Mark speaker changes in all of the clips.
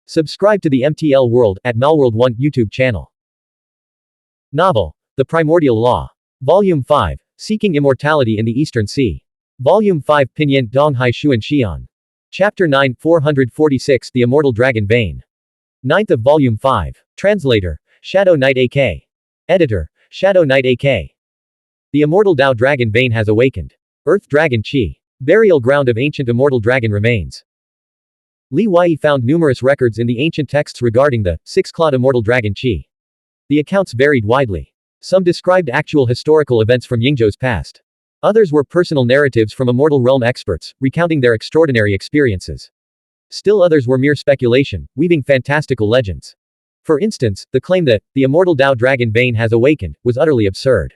Speaker 1: Subscribe to the MTL World at Malworld 1 YouTube channel. Novel, The Primordial Law. Volume 5, Seeking Immortality in the Eastern Sea. Volume 5 Pinyin Donghai Xuan Xian. Chapter 9 446 The Immortal Dragon Vein. 9th of Volume 5. Translator, Shadow Knight AK. Editor, Shadow Knight AK. The Immortal Dao Dragon Vein has awakened. Earth Dragon Qi. Burial ground of ancient immortal dragon remains. Li Wei found numerous records in the ancient texts regarding the six-clawed immortal dragon Qi. The accounts varied widely. Some described actual historical events from Yingzhou's past. Others were personal narratives from immortal realm experts, recounting their extraordinary experiences. Still others were mere speculation, weaving fantastical legends. For instance, the claim that the immortal Dao Dragon Vein has awakened was utterly absurd.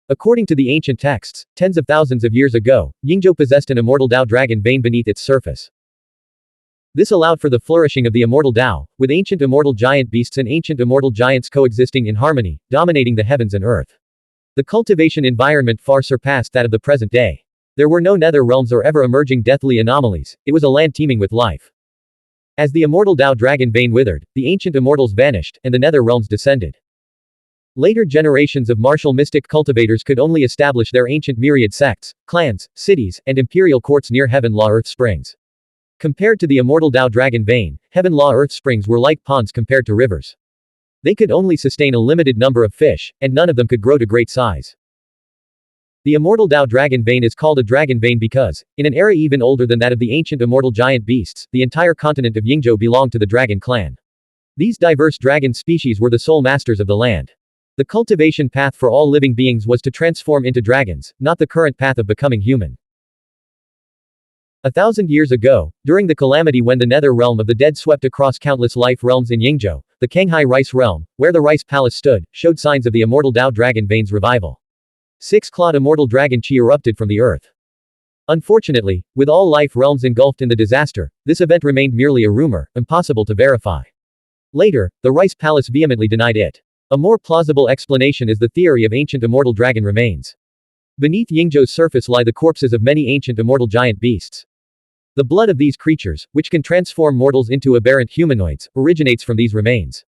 Speaker 1: According to the ancient texts, tens of thousands of years ago, Yingzhou possessed an immortal Dao Dragon Vein beneath its surface. This allowed for the flourishing of the immortal Dao, with ancient immortal giant beasts and ancient immortal giants coexisting in harmony, dominating the heavens and earth. The cultivation environment far surpassed that of the present day. There were no nether realms or ever emerging deathly anomalies, it was a land teeming with life. As the immortal Dao Dragon Vein withered, the ancient immortals vanished, and the nether realms descended. Later generations of martial mystic cultivators could only establish their ancient myriad sects, clans, cities, and imperial courts near Heaven Law Earth Springs. Compared to the immortal Dao Dragon Vein, Heaven Law Earth Springs were like ponds compared to rivers. They could only sustain a limited number of fish, and none of them could grow to great size. The immortal Dao Dragon Vein is called a dragon vein because, in an era even older than that of the ancient immortal giant beasts, the entire continent of Yingzhou belonged to the dragon clan. These diverse dragon species were the sole masters of the land. The cultivation path for all living beings was to transform into dragons, not the current path of becoming human. 1,000 years ago, during the calamity when the nether realm of the dead swept across countless life realms in Yingzhou, the Canghai Rice Realm, where the Rice Palace stood, showed signs of the immortal Dao Dragon Vein's revival. Six-clawed immortal dragon Qi erupted from the earth. Unfortunately, with all life realms engulfed in the disaster, this event remained merely a rumor, impossible to verify. Later, the Rice Palace vehemently denied it. A more plausible explanation is the theory of ancient immortal dragon remains. Beneath Yingzhou's surface lie the corpses of many ancient immortal giant beasts. The blood of these creatures, which can transform mortals into aberrant humanoids, originates from these remains.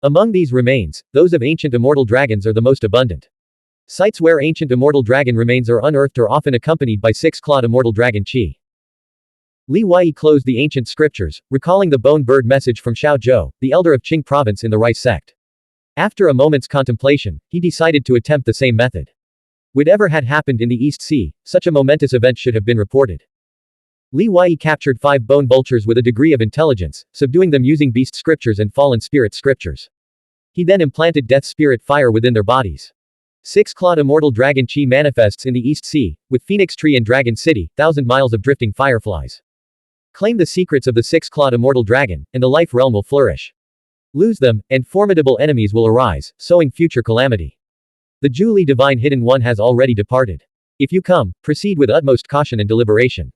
Speaker 1: Among these remains, those of ancient immortal dragons are the most abundant. Sites where ancient immortal dragon remains are unearthed are often accompanied by six-clawed immortal dragon Qi. Li Wei closed the ancient scriptures, recalling the bone bird message from Xiao Zhou, the elder of Qing province in the Rice sect. After a moment's contemplation, he decided to attempt the same method. Whatever had happened in the East Sea, such a momentous event should have been reported. Li Wei captured 5 bone vultures with a degree of intelligence, subduing them using beast scriptures and fallen spirit scriptures. He then implanted death spirit fire within their bodies. Six-clawed immortal dragon Qi manifests in the East Sea, with Phoenix Tree and Dragon City, 1,000 miles of drifting fireflies. Claim the secrets of the six-clawed immortal dragon, and the life realm will flourish. Lose them, and formidable enemies will arise, sowing future calamity. The Zhuli Divine Hidden One has already departed. If you come, proceed with utmost caution and deliberation.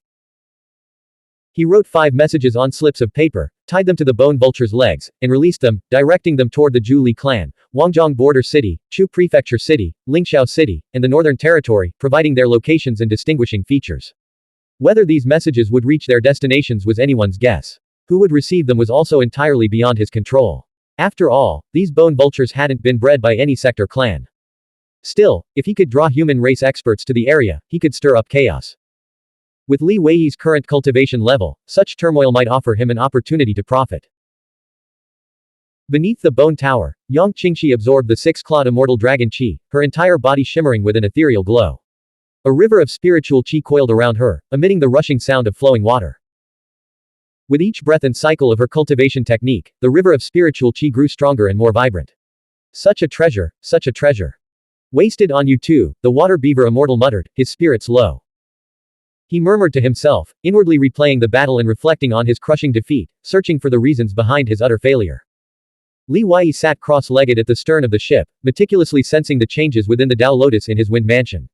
Speaker 1: He wrote 5 messages on slips of paper, tied them to the bone vulture's legs, and released them, directing them toward the Zhuli clan, Wangjiang Border City, Chu Prefecture City, Lingxiao City, and the Northern Territory, providing their locations and distinguishing features. Whether these messages would reach their destinations was anyone's guess. Who would receive them was also entirely beyond his control. After all, these bone vultures hadn't been bred by any sect or clan. Still, if he could draw human race experts to the area, he could stir up chaos. With Li Wei's current cultivation level, such turmoil might offer him an opportunity to profit. Beneath the bone tower, Yang Qingxi absorbed the six-clawed immortal dragon Qi, her entire body shimmering with an ethereal glow. A river of spiritual Qi coiled around her, emitting the rushing sound of flowing water. With each breath and cycle of her cultivation technique, the river of spiritual Qi grew stronger and more vibrant. Such a treasure, such a treasure. Wasted on you too, the water beaver immortal muttered, his spirits low. He murmured to himself, inwardly replaying the battle and reflecting on his crushing defeat, searching for the reasons behind his utter failure. Li Wei sat cross-legged at the stern of the ship, meticulously sensing the changes within the Dao Lotus in his wind mansion.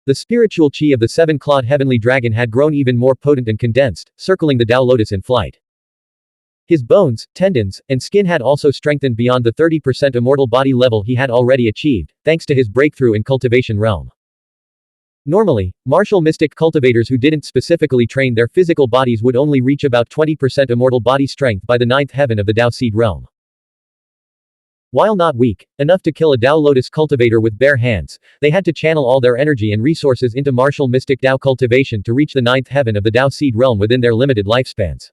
Speaker 1: The spiritual Qi of the 7-clawed heavenly dragon had grown even more potent and condensed, circling the Dao Lotus in flight. His bones, tendons, and skin had also strengthened beyond the 30% immortal body level he had already achieved, thanks to his breakthrough in cultivation realm. Normally, martial mystic cultivators who didn't specifically train their physical bodies would only reach about 20% immortal body strength by the ninth heaven of the Dao Seed realm. While not weak enough to kill a Dao Lotus cultivator with bare hands, they had to channel all their energy and resources into martial mystic Dao cultivation to reach the ninth heaven of the Dao Seed realm within their limited lifespans.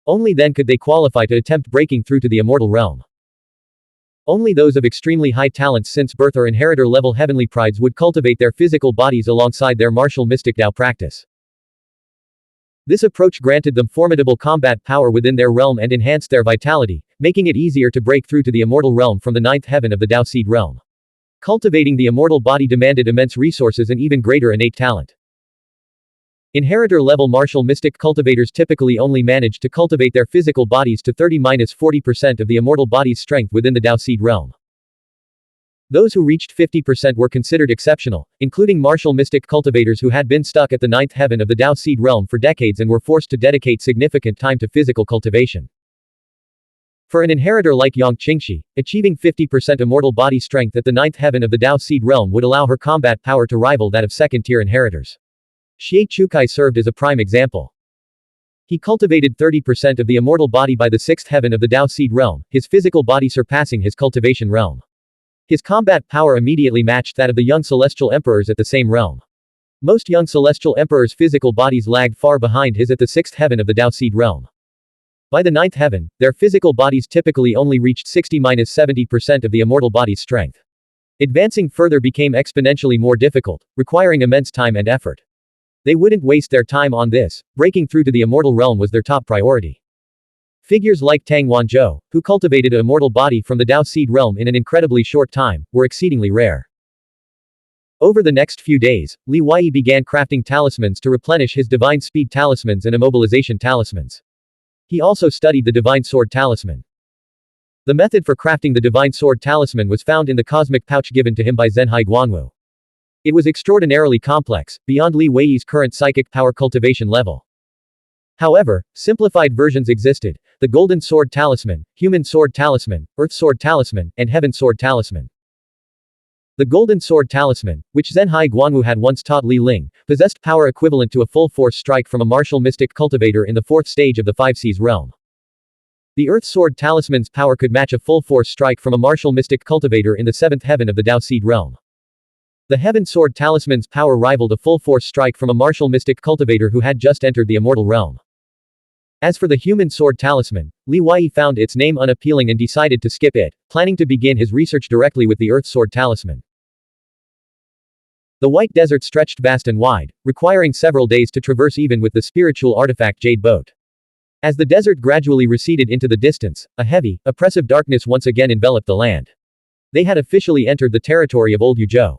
Speaker 1: Only then could they qualify to attempt breaking through to the immortal realm. Only those of extremely high talents since birth or inheritor-level heavenly prides would cultivate their physical bodies alongside their martial mystic Dao practice. This approach granted them formidable combat power within their realm and enhanced their vitality, making it easier to break through to the immortal realm from the ninth heaven of the Dao Seed realm. Cultivating the immortal body demanded immense resources and even greater innate talent. Inheritor-level martial mystic cultivators typically only managed to cultivate their physical bodies to 30–40% of the immortal body's strength within the Dao Seed realm. Those who reached 50% were considered exceptional, including martial mystic cultivators who had been stuck at the ninth heaven of the Dao Seed realm for decades and were forced to dedicate significant time to physical cultivation. For an inheritor like Yang Qingxi, achieving 50% immortal body strength at the ninth heaven of the Dao Seed realm would allow her combat power to rival that of second-tier inheritors. Xie Chukai served as a prime example. He cultivated 30% of the immortal body by the sixth heaven of the Dao Seed realm, his physical body surpassing his cultivation realm. His combat power immediately matched that of the young celestial emperors at the same realm. Most young celestial emperors' physical bodies lagged far behind his at the sixth heaven of the Dao Seed realm. By the ninth heaven, their physical bodies typically only reached 60–70% of the immortal body's strength. Advancing further became exponentially more difficult, requiring immense time and effort. They wouldn't waste their time on this, breaking through to the immortal realm was their top priority. Figures like Tang Wanzhou, who cultivated an immortal body from the Dao Seed realm in an incredibly short time, were exceedingly rare. Over the next few days, Li Wei began crafting talismans to replenish his divine speed talismans and immobilization talismans. He also studied the divine sword talisman. The method for crafting the divine sword talisman was found in the cosmic pouch given to him by Zhenhai Guanwu. It was extraordinarily complex, beyond Li Wei's current psychic power cultivation level. However, simplified versions existed: the Golden Sword Talisman, Human Sword Talisman, Earth Sword Talisman, and Heaven Sword Talisman. The Golden Sword Talisman, which Zhenhai Guanwu had once taught Li Ling, possessed power equivalent to a full-force strike from a martial mystic cultivator in the fourth stage of the Five Seas realm. The Earth Sword Talisman's power could match a full-force strike from a martial mystic cultivator in the seventh heaven of the Dao Seed realm. The Heaven Sword Talisman's power rivaled a full-force strike from a martial mystic cultivator who had just entered the immortal realm. As for the Human Sword Talisman, Li Wei found its name unappealing and decided to skip it, planning to begin his research directly with the Earth Sword Talisman. The White Desert stretched vast and wide, requiring several days to traverse even with the spiritual artifact Jade Boat. As the desert gradually receded into the distance, a heavy, oppressive darkness once again enveloped the land. They had officially entered the territory of Old Yuzhou.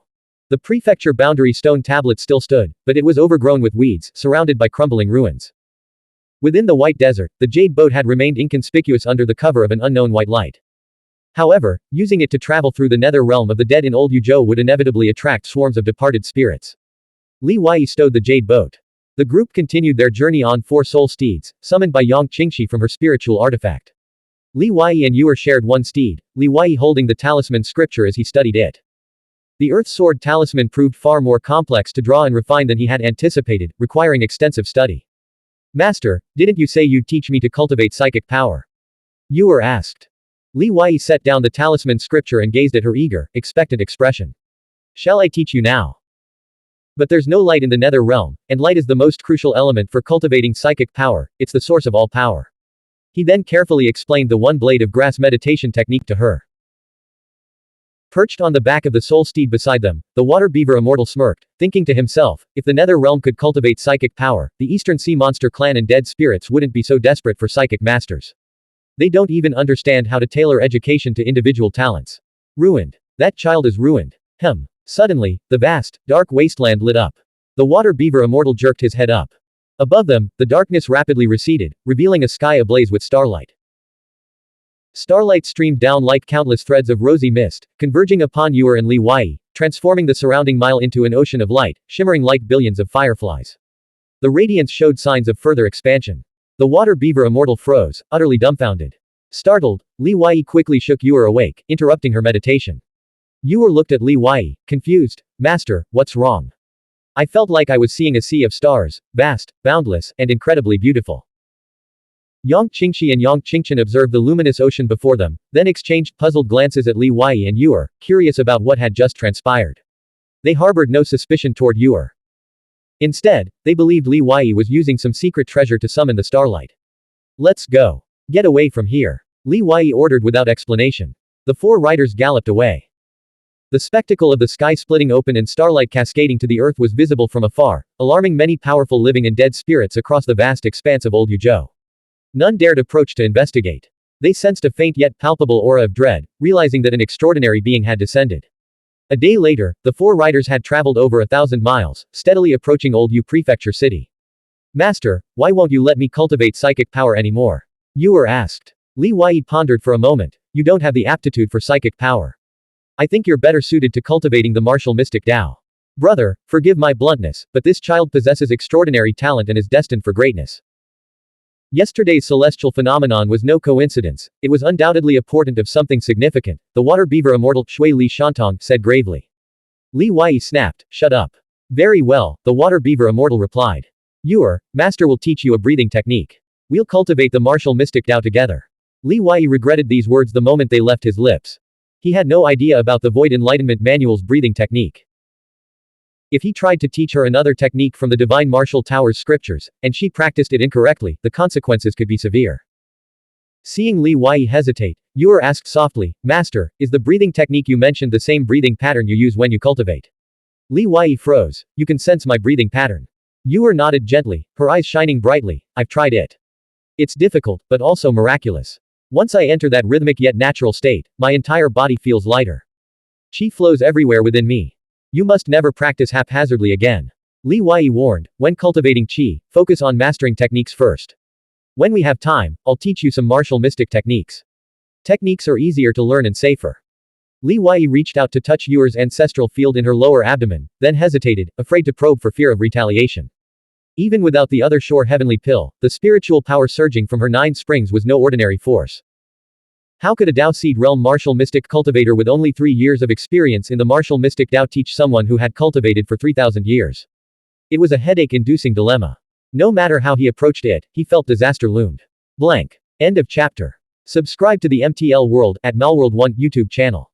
Speaker 1: The prefecture boundary stone tablet still stood, but it was overgrown with weeds, surrounded by crumbling ruins. Within the White Desert, the Jade Boat had remained inconspicuous under the cover of an unknown white light. However, using it to travel through the nether realm of the dead in Old Yuzhou would inevitably attract swarms of departed spirits. Li Wei stowed the Jade Boat. The group continued their journey on 4 soul steeds, summoned by Yang Qingxi from her spiritual artifact. Li Wei and Yuer shared one steed, Li Wei holding the talisman scripture as he studied it. The Earth Sword Talisman proved far more complex to draw and refine than he had anticipated, requiring extensive study. Master, didn't you say you'd teach me to cultivate psychic power? Yuer asked. Li Wei set down the talisman scripture and gazed at her eager, expectant expression. Shall I teach you now? But there's no light in the nether realm, and light is the most crucial element for cultivating psychic power, it's the source of all power. He then carefully explained the one blade of grass meditation technique to her. Perched on the back of the soul steed beside them, the water beaver immortal smirked, thinking to himself, if the nether realm could cultivate psychic power, the Eastern Sea Monster clan and dead spirits wouldn't be so desperate for psychic masters. They don't even understand how to tailor education to individual talents. Ruined. That child is ruined. Suddenly, the vast, dark wasteland lit up. The water beaver immortal jerked his head up. Above them, the darkness rapidly receded, revealing a sky ablaze with starlight. Starlight streamed down like countless threads of rosy mist, converging upon Yuer and Li Wei, transforming the surrounding mile into an ocean of light, shimmering like billions of fireflies. The radiance showed signs of further expansion. The water beaver immortal froze, utterly dumbfounded. Startled, Li Wei quickly shook Yuer awake, interrupting her meditation. Yuer looked at Li Wei, confused. Master, what's wrong? I felt like I was seeing a sea of stars, vast, boundless, and incredibly beautiful. Yang Qingxi and Yang Qingchen observed the luminous ocean before them, then exchanged puzzled glances at Li Wei and Yuer, curious about what had just transpired. They harbored no suspicion toward Yuer. Instead, they believed Li Wei was using some secret treasure to summon the starlight. Let's go. Get away from here. Li Wei ordered without explanation. The four riders galloped away. The spectacle of the sky splitting open and starlight cascading to the earth was visible from afar, alarming many powerful living and dead spirits across the vast expanse of Old Yuzhou. None dared approach to investigate. They sensed a faint yet palpable aura of dread, realizing that an extraordinary being had descended. A day later, the four riders had traveled over 1,000 miles, steadily approaching Old Yu Prefecture City. Master, why won't you let me cultivate psychic power anymore? Yuer asked. Li Wei pondered for a moment. You don't have the aptitude for psychic power. I think you're better suited to cultivating the martial mystic Dao. Brother, forgive my bluntness, but this child possesses extraordinary talent and is destined for greatness. Yesterday's celestial phenomenon was no coincidence, it was undoubtedly a portent of something significant, the water beaver immortal Shui Li Shantong said gravely. Li Wei snapped, shut up. Very well, the water beaver immortal replied. Yuer, master will teach you a breathing technique. We'll cultivate the martial mystic Dao together. Li Wei regretted these words the moment they left his lips. He had no idea about the Void Enlightenment Manual's breathing technique. If he tried to teach her another technique from the Divine Martial Tower's scriptures, and she practiced it incorrectly, the consequences could be severe. Seeing Li Wei hesitate, Yuer asked softly, Master, is the breathing technique you mentioned the same breathing pattern you use when you cultivate? Li Wei froze. You can sense my breathing pattern. Yuer nodded gently, her eyes shining brightly. I've tried it. It's difficult, but also miraculous. Once I enter that rhythmic yet natural state, my entire body feels lighter. Qi flows everywhere within me. You must never practice haphazardly again. Li Wei warned, when cultivating Qi, focus on mastering techniques first. When we have time, I'll teach you some martial mystic techniques. Techniques are easier to learn and safer. Li Wei reached out to touch Yuer's ancestral field in her lower abdomen, then hesitated, afraid to probe for fear of retaliation. Even without the other shore heavenly pill, the spiritual power surging from her 9 springs was no ordinary force. How could a Dao Seed Realm martial mystic cultivator with only 3 years of experience in the martial mystic Dao teach someone who had cultivated for 3,000 years? It was a headache-inducing dilemma. No matter how he approached it, he felt disaster loomed. Blank. End of chapter. Subscribe to the MTL World at Malworld 1 YouTube channel.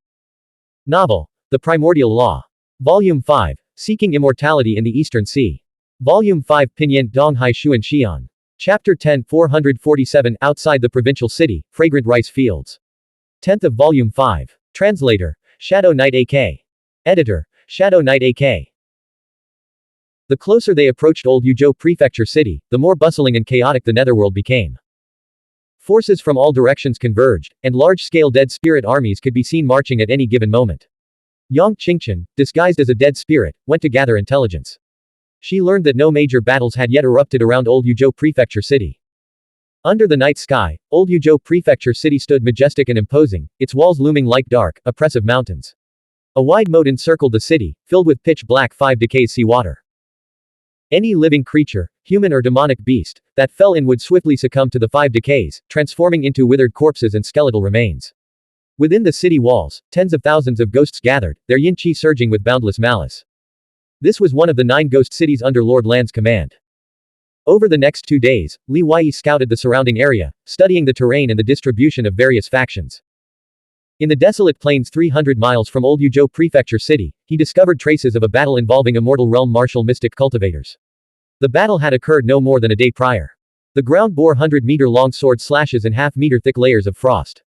Speaker 1: Novel. The Primordial Law. Volume 5. Seeking Immortality in the Eastern Sea. Volume 5 Pinyin Donghai Xuan Xian. Chapter 10 447 Outside the Provincial City, Fragrant Rice Fields. 10th of Volume 5. Translator. Shadow Knight AK. Editor. Shadow Knight AK. The closer they approached Old Yuzhou Prefecture City, the more bustling and chaotic the Netherworld became. Forces from all directions converged, and large-scale dead spirit armies could be seen marching at any given moment. Yang Qingchen, disguised as a dead spirit, went to gather intelligence. She learned that no major battles had yet erupted around Old Yuzhou Prefecture City. Under the night sky, Old Yuzhou Prefecture City stood majestic and imposing, its walls looming like dark, oppressive mountains. A wide moat encircled the city, filled with pitch-black 5 decays seawater. Any living creature, human or demonic beast, that fell in would swiftly succumb to the 5 decays, transforming into withered corpses and skeletal remains. Within the city walls, tens of thousands of ghosts gathered, their yin-qi surging with boundless malice. This was one of the 9 ghost cities under Lord Lan's command. Over the next 2 days, Li Wei scouted the surrounding area, studying the terrain and the distribution of various factions. In the desolate plains 300 miles from Old Yuzhou Prefecture City, he discovered traces of a battle involving Immortal Realm martial mystic cultivators. The battle had occurred no more than a day prior. The ground bore 100-meter-long sword slashes and half-meter-thick layers of frost.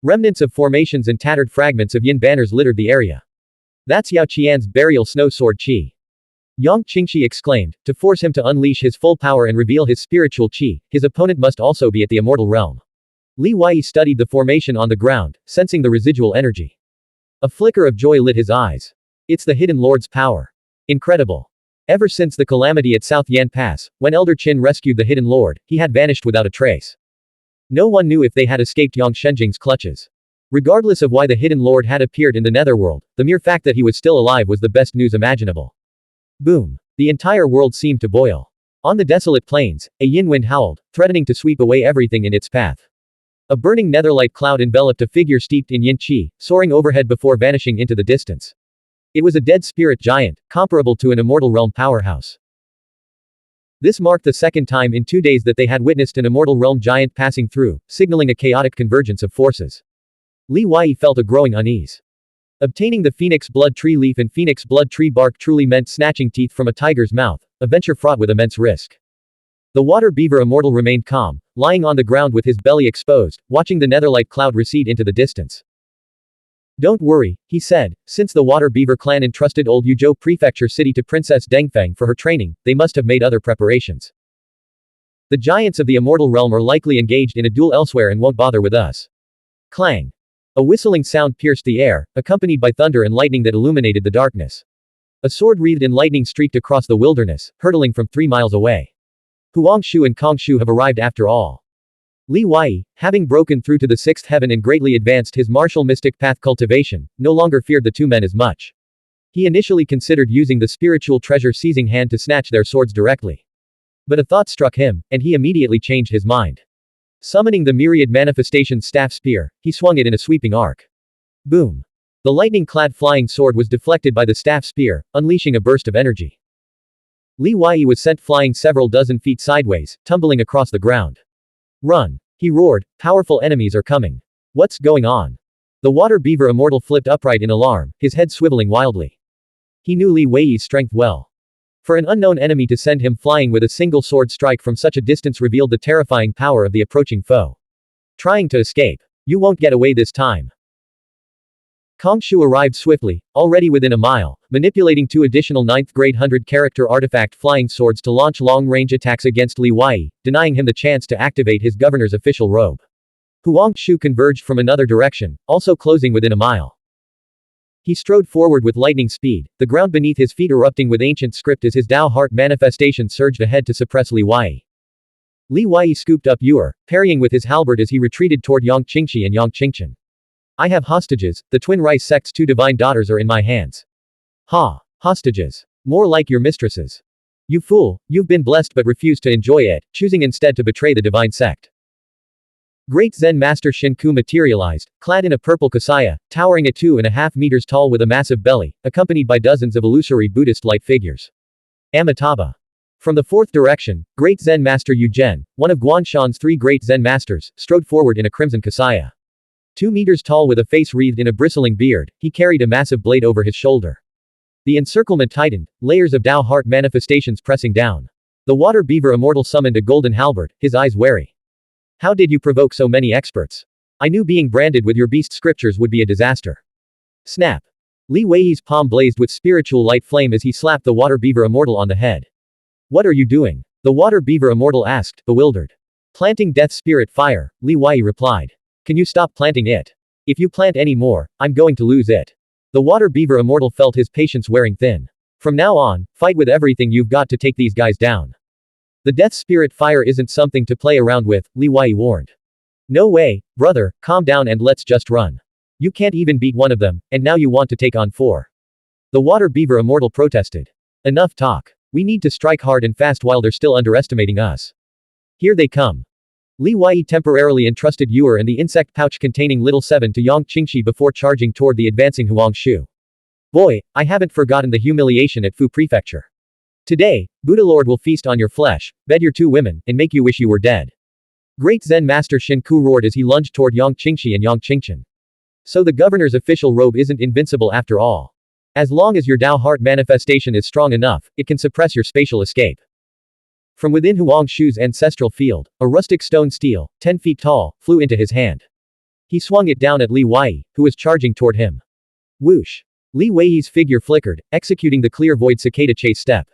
Speaker 1: Remnants of formations and tattered fragments of yin banners littered the area. That's Yao Qian's burial snow sword qi. Yang Qingxi exclaimed, to force him to unleash his full power and reveal his spiritual qi, his opponent must also be at the immortal realm. Li Wei studied the formation on the ground, sensing the residual energy. A flicker of joy lit his eyes. It's the hidden lord's power. Incredible. Ever since the calamity at South Yan Pass, when Elder Qin rescued the hidden lord, he had vanished without a trace. No one knew if they had escaped Yang Shenjing's clutches. Regardless of why the hidden lord had appeared in the Netherworld, the mere fact that he was still alive was the best news imaginable. Boom. The entire world seemed to boil. On the desolate plains, a yin wind howled, threatening to sweep away everything in its path. A burning netherlight cloud enveloped a figure steeped in yin qi, soaring overhead before vanishing into the distance. It was a dead spirit giant, comparable to an immortal realm powerhouse. This marked the second time in 2 days that they had witnessed an immortal realm giant passing through, signaling a chaotic convergence of forces. Li Wei felt a growing unease. Obtaining the phoenix blood tree leaf and phoenix blood tree bark truly meant snatching teeth from a tiger's mouth, a venture fraught with immense risk. The water beaver immortal remained calm, lying on the ground with his belly exposed, watching the netherlight cloud recede into the distance. Don't worry, he said, since the water beaver clan entrusted old Yuzhou prefecture city to Princess Dengfeng for her training, they must have made other preparations. The giants of the immortal realm are likely engaged in a duel elsewhere and won't bother with us. Clang. A whistling sound pierced the air, accompanied by thunder and lightning that illuminated the darkness. A sword wreathed in lightning streaked across the wilderness, hurtling from 3 miles away. Huangshu and Kongshu have arrived after all. Li Wei, having broken through to the 6th heaven and greatly advanced his martial mystic path cultivation, no longer feared the 2 men as much. He initially considered using the spiritual treasure seizing hand to snatch their swords directly. But a thought struck him, and he immediately changed his mind. Summoning the myriad manifestation staff spear, he swung it in a sweeping arc. Boom. The lightning-clad flying sword was deflected by the staff spear, unleashing a burst of energy. Li Wei was sent flying several dozen feet sideways, tumbling across the ground. Run! He roared, powerful enemies are coming. What's going on? The water beaver immortal flipped upright in alarm, his head swiveling wildly. He knew Li Wei's strength well. For an unknown enemy to send him flying with a single sword strike from such a distance revealed the terrifying power of the approaching foe. Trying to escape. You won't get away this time. Kongshu arrived swiftly, already within a mile, manipulating 2 additional 9th grade 100-character artifact flying swords to launch long-range attacks against Li Wei, denying him the chance to activate his governor's official robe. Huangshu converged from another direction, also closing within a mile. He strode forward with lightning speed, the ground beneath his feet erupting with ancient script as his Dao Heart manifestation surged ahead to suppress Li Wei. Li Wei scooped up Yuer, parrying with his halberd as he retreated toward Yang Qingxi and Yang Qingchen. I have hostages, the twin rice sect's 2 divine daughters are in my hands. Ha! Hostages. More like your mistresses. You fool, you've been blessed but refused to enjoy it, choosing instead to betray the divine sect. Great Zen Master Shinku materialized, clad in a purple kasaya, towering at 2.5 meters tall with a massive belly, accompanied by dozens of illusory Buddhist light figures. Amitabha. From the 4th direction, Great Zen Master Yu Zhen, one of Guanshan's 3 great Zen masters, strode forward in a crimson kasaya. 2 meters tall with a face wreathed in a bristling beard, he carried a massive blade over his shoulder. The encirclement tightened, layers of Dao Heart manifestations pressing down. The water beaver immortal summoned a golden halberd, his eyes wary. How did you provoke so many experts? I knew being branded with your beast scriptures would be a disaster. Snap. Li Wei's palm blazed with spiritual light flame as he slapped the water beaver immortal on the head. What are you doing? The water beaver immortal asked, bewildered. Planting death spirit fire, Li Wei replied. Can you stop planting it? If you plant any more, I'm going to lose it. The water beaver immortal felt his patience wearing thin. From now on, fight with everything you've got to take these guys down. The death spirit fire isn't something to play around with, Li Wei warned. No way, brother, calm down and let's just run. You can't even beat one of them, and now you want to take on 4. The water beaver immortal protested. Enough talk. We need to strike hard and fast while they're still underestimating us. Here they come. Li Wei temporarily entrusted Yuer and the insect pouch containing Little 7 to Yang Qingxi before charging toward the advancing Huangshu. Boy, I haven't forgotten the humiliation at Fu Prefecture. Today, Buddha Lord will feast on your flesh, bed your 2 women, and make you wish you were dead. Great Zen Master Shinku roared as he lunged toward Yang Qingxi and Yang Qingchen. So the governor's official robe isn't invincible after all. As long as your Dao Heart manifestation is strong enough, it can suppress your spatial escape. From within Huangshu's ancestral field, a rustic stone steel, 10 feet tall, flew into his hand. He swung it down at Li Wei, who was charging toward him. Whoosh! Li Wei's figure flickered, executing the clear void cicada chase step.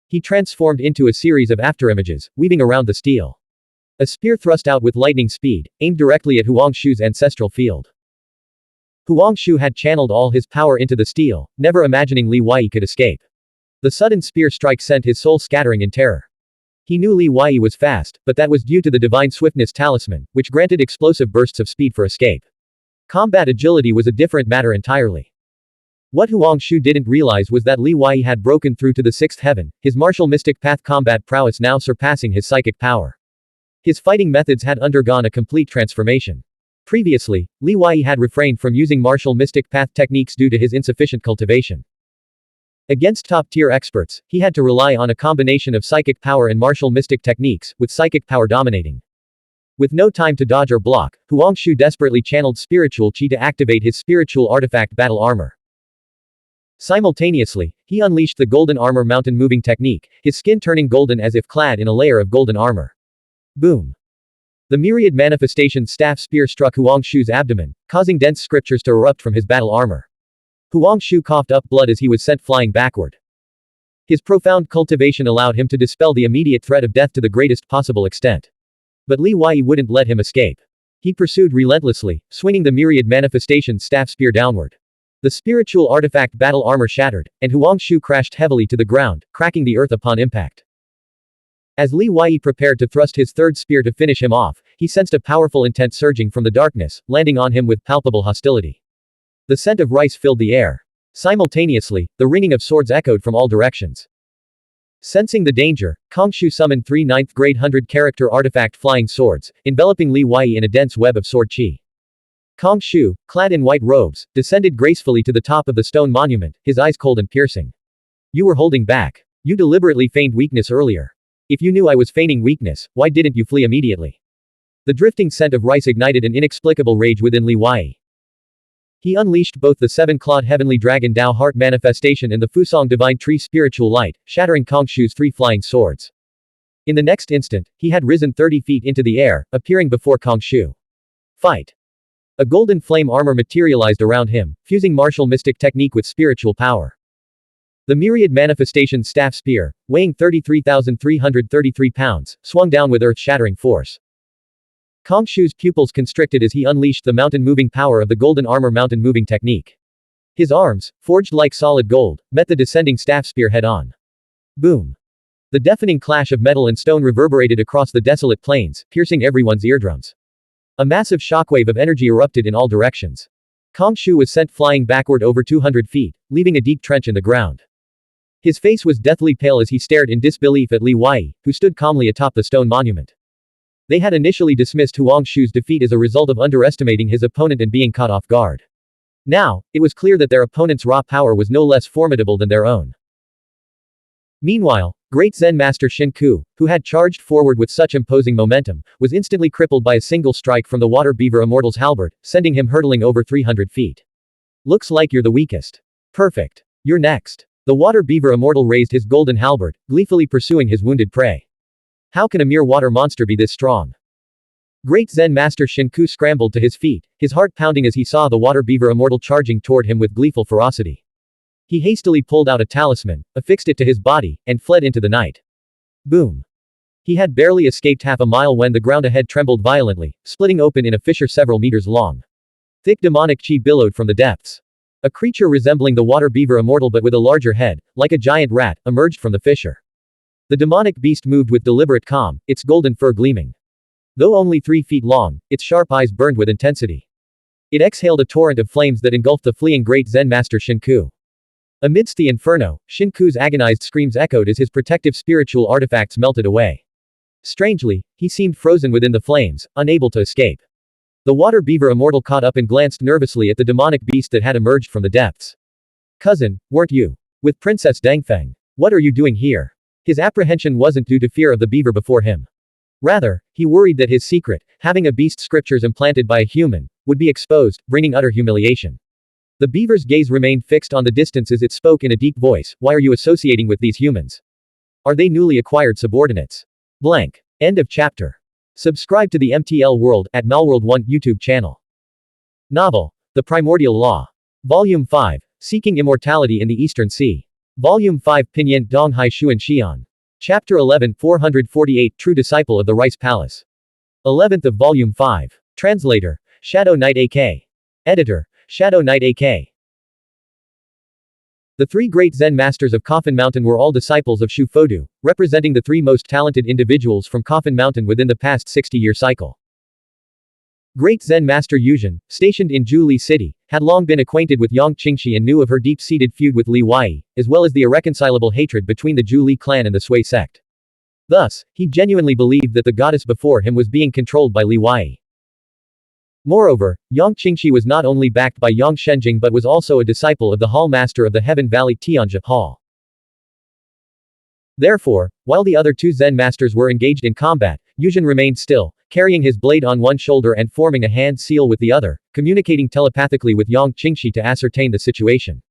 Speaker 1: He transformed into a series of afterimages, weaving around the steel. A spear thrust out with lightning speed, aimed directly at Huangshu's ancestral field. Huangshu had channeled all his power into the steel, never imagining Li Wei could escape. The sudden spear strike sent his soul scattering in terror. He knew Li Wei was fast, but that was due to the divine swiftness talisman, which granted explosive bursts of speed for escape. Combat agility was a different matter entirely. What Huangshu didn't realize was that Li Wei had broken through to the 6th heaven, his martial mystic path combat prowess now surpassing his psychic power. His fighting methods had undergone a complete transformation. Previously, Li Wei had refrained from using martial mystic path techniques due to his insufficient cultivation. Against top-tier experts, he had to rely on a combination of psychic power and martial mystic techniques, with psychic power dominating. With no time to dodge or block, Huangshu desperately channeled spiritual qi to activate his spiritual artifact battle armor. Simultaneously, he unleashed the golden armor mountain moving technique, his skin turning golden as if clad in a layer of golden armor. Boom! The myriad manifestation staff spear struck Huangshu's abdomen, causing dense scriptures to erupt from his battle armor. Huangshu coughed up blood as he was sent flying backward. His profound cultivation allowed him to dispel the immediate threat of death to the greatest possible extent. But Li Wei wouldn't let him escape. He pursued relentlessly, swinging the myriad manifestation staff spear downward. The spiritual artifact battle armor shattered, and Huangshu crashed heavily to the ground, cracking the earth upon impact. As Li Wei prepared to thrust his third spear to finish him off, he sensed a powerful intent surging from the darkness, landing on him with palpable hostility. The scent of rice filled the air. Simultaneously, the ringing of swords echoed from all directions. Sensing the danger, Kongshu summoned 3 9th-grade 100-character artifact flying swords, enveloping Li Wei in a dense web of sword qi. Kongshu, clad in white robes, descended gracefully to the top of the stone monument, his eyes cold and piercing. You were holding back. You deliberately feigned weakness earlier. If you knew I was feigning weakness, why didn't you flee immediately? The drifting scent of rice ignited an inexplicable rage within Li Wei. He unleashed both the 7-clawed heavenly dragon Dao Heart manifestation and the Fusong divine tree spiritual light, shattering Kongshu's 3 flying swords. In the next instant, he had risen 30 feet into the air, appearing before Kongshu. Fight! A golden flame armor materialized around him, fusing martial mystic technique with spiritual power. The myriad manifestation staff spear, weighing 33,333 pounds, swung down with earth-shattering force. Kongshu's pupils constricted as he unleashed the mountain-moving power of the golden armor mountain-moving technique. His arms, forged like solid gold, met the descending staff spear head-on. Boom! The deafening clash of metal and stone reverberated across the desolate plains, piercing everyone's eardrums. A massive shockwave of energy erupted in all directions. Kongshu was sent flying backward over 200 feet, leaving a deep trench in the ground. His face was deathly pale as he stared in disbelief at Li Wei, who stood calmly atop the stone monument. They had initially dismissed Huangshu's defeat as a result of underestimating his opponent and being caught off guard. Now, it was clear that their opponent's raw power was no less formidable than their own. Meanwhile, Great Zen Master Shinku, who had charged forward with such imposing momentum, was instantly crippled by a single strike from the Water Beaver Immortal's halberd, sending him hurtling over 300 feet. Looks like you're the weakest. Perfect. You're next. The Water Beaver Immortal raised his golden halberd, gleefully pursuing his wounded prey. How can a mere water monster be this strong? Great Zen Master Shinku scrambled to his feet, his heart pounding as he saw the Water Beaver Immortal charging toward him with gleeful ferocity. He hastily pulled out a talisman, affixed it to his body, and fled into the night. Boom! He had barely escaped half a mile when the ground ahead trembled violently, splitting open in a fissure several meters long. Thick demonic qi billowed from the depths. A creature resembling the Water Beaver Immortal but with a larger head, like a giant rat, emerged from the fissure. The demonic beast moved with deliberate calm, its golden fur gleaming. Though only 3 feet long, its sharp eyes burned with intensity. It exhaled a torrent of flames that engulfed the fleeing Great Zen Master Shinku. Amidst the inferno, Shinku's agonized screams echoed as his protective spiritual artifacts melted away. Strangely, he seemed frozen within the flames, unable to escape. The Water Beaver Immortal caught up and glanced nervously at the demonic beast that had emerged from the depths. Cousin, weren't you with Princess Dengfeng? What are you doing here? His apprehension wasn't due to fear of the beaver before him. Rather, he worried that his secret, having a beast scriptures implanted by a human, would be exposed, bringing utter humiliation. The beaver's gaze remained fixed on the distance as it spoke in a deep voice. Why are you associating with these humans? Are they newly acquired subordinates? Blank. End of chapter. Subscribe to the MTL World at Malworld 1 YouTube channel. Novel. The Primordial Law. Volume 5. Seeking Immortality in the Eastern Sea. Volume 5 Pinyin Donghai Xuan Xian. Chapter 11 448 True Disciple of the Rice Palace. 11th of Volume 5. Translator. Shadow Knight AK. Editor. Shadow Knight AK. The 3 great Zen masters of Coffin Mountain were all disciples of Shu Fodu, representing the 3 most talented individuals from Coffin Mountain within the past 60-year cycle. Great Zen Master Yuzhen, stationed in Zhuli City, had long been acquainted with Yang Qingxi and knew of her deep-seated feud with Li Wei, as well as the irreconcilable hatred between the Zhu Li clan and the Sui sect. Thus, he genuinely believed that the goddess before him was being controlled by Li Wei. Moreover, Yang Qingxi was not only backed by Yang Shenjing but was also a disciple of the Hall Master of the Heaven Valley Tianjia Hall. Therefore, while the other two Zen masters were engaged in combat, Yuzhen remained still, carrying his blade on one shoulder and forming a hand seal with the other, communicating telepathically with Yang Qingxi to ascertain the situation.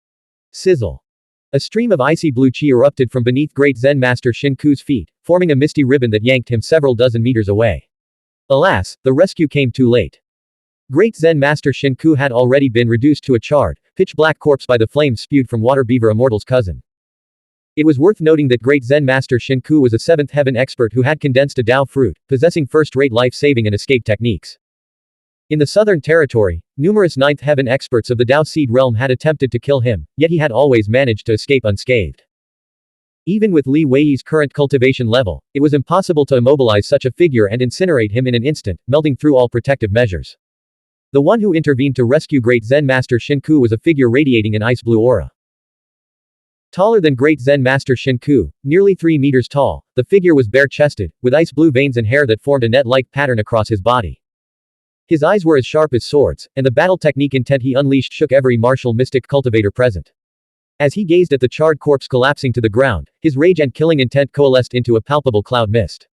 Speaker 1: Sizzle. A stream of icy blue qi erupted from beneath great Zen master Shinku's feet, forming a misty ribbon that yanked him several dozen meters away. Alas, the rescue came too late. Great Zen master Shinku had already been reduced to a charred, pitch-black corpse by the flames spewed from Water Beaver Immortal's cousin. It was worth noting that great Zen master Shinku was a seventh heaven expert who had condensed a Dao fruit, possessing first-rate life-saving and escape techniques. In the Southern Territory, numerous ninth heaven experts of the Dao Seed realm had attempted to kill him, yet he had always managed to escape unscathed. Even with Li Weiyi's current cultivation level, it was impossible to immobilize such a figure and incinerate him in an instant, melting through all protective measures. The one who intervened to rescue great Zen master Shinku was a figure radiating an ice-blue aura. Taller than great Zen master Shinku, nearly 3 meters tall, the figure was bare-chested, with ice-blue veins and hair that formed a net-like pattern across his body. His eyes were as sharp as swords, and the battle technique intent he unleashed shook every martial mystic cultivator present. As he gazed at the charred corpse collapsing to the ground, his rage and killing intent coalesced into a palpable cloud mist.